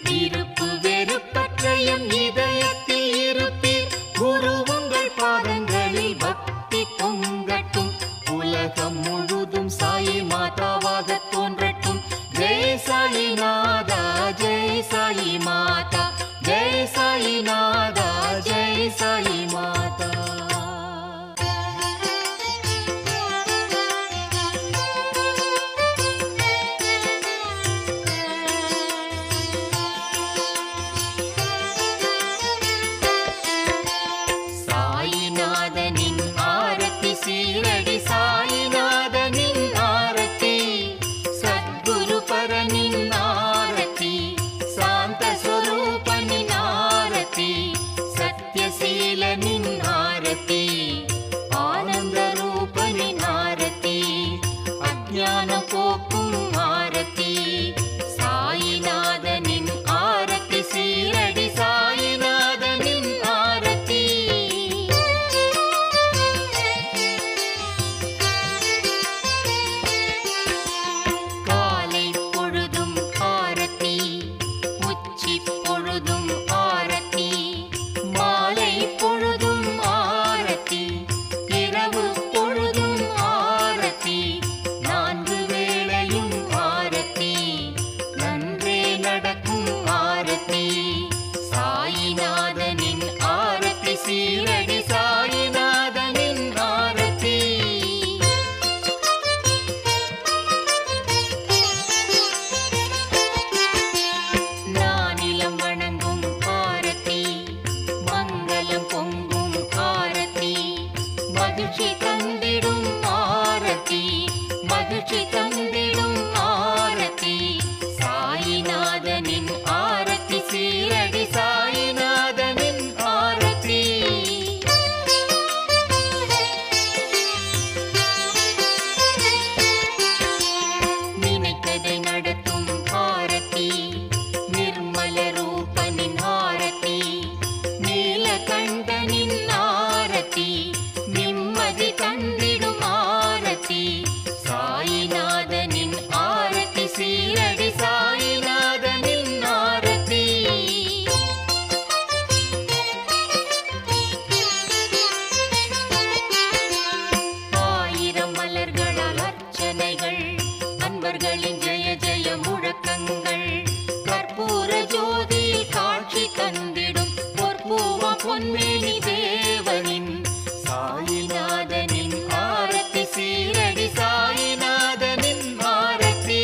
Speaker 3: விருப்பு வெறுப்பற்றையும் இதயத்தில் இருப்பீர். குரு உங்கள் பாதங்களில் பக்தி பொங்கட்டும். உலகம் முழுதும் சாயி மாதாவாக தோன்றட்டும். ஜெய் சாயிநாதா, ஜெய் சாயி மாதா, ஜெய் சாயிநாதா, ஜெய் சாயி மாதா. சாயிநாதனின் ஆரத்தி, சீரடி சாயிநாதனின் ஆரத்தி, சத்குரு பரனின் ஆரத்தி, சாந்த ஸ்வரூபனின் ஆரத்தி, சத்யசீலனின் ஆரத்தி, ஆனந்த ரூபனின் ஆரத்தி, அஞ்ஞானம் போக்கும் ஆரத்தி, சாயிநாதனின் ஆரத்தி, சீரடி சாயிநாதனின் ஆரத்தி. காலை பொழுதும் ஆரத்தி, உச்சி பொழுதும் ஆரத்தி, மாலை பொழுதும் ஆரத்தி, இரவு பொழுதும் ஆரத்தி, 4 வேளையும் ஆரத்தி, நன்றே நடக்கும் ஆரத்தி, சாயிநாதனின் ஆரத்தி, சீரடி சாயிநாதனின் ஆரத்தி. நானிலம் வணங்கும் ஆரத்தி, மங்களம் பொங்கும் ஆரத்தி, மகிழ்ச்சி தந்திடும் ஆரத்தி, மகிழ்ச்சி தந்திடும் ஆரத்தி, சாயிநாதனின் ஆரத்தி, சீரடி சாயிநாதனின் ஆரத்தி. நினைத்ததை நடத்தும் ஆரத்தி, நிர்மல ரூபனின் ஆரத்தி, நீலகண்டனின் ஆரத்தி, நிம்மதி தந்திடும் ஆரத்தி, சாயிநாதனின் ஆரத்தி, சீரடி சாயிநாதனின் ஆரத்தி. ஆயிரம் மலர்களால் அர்ச்சனைகள், அன்பர்களின் ஜெய ஜெய முழக்கங்கள், கற்பூர ஜோதியில் காட்சி தந்திடும் பொற்பூவா பொன்மேனி தேவனின் சாயிநாதனின் ஆரத்தி, சீரடி சாயிநாதனின் ஆரத்தி.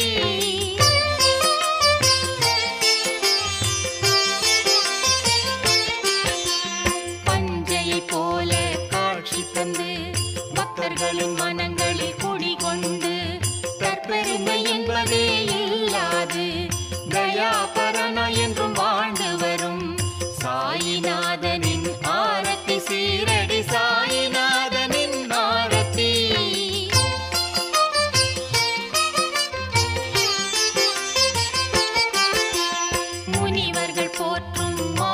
Speaker 3: அம்மா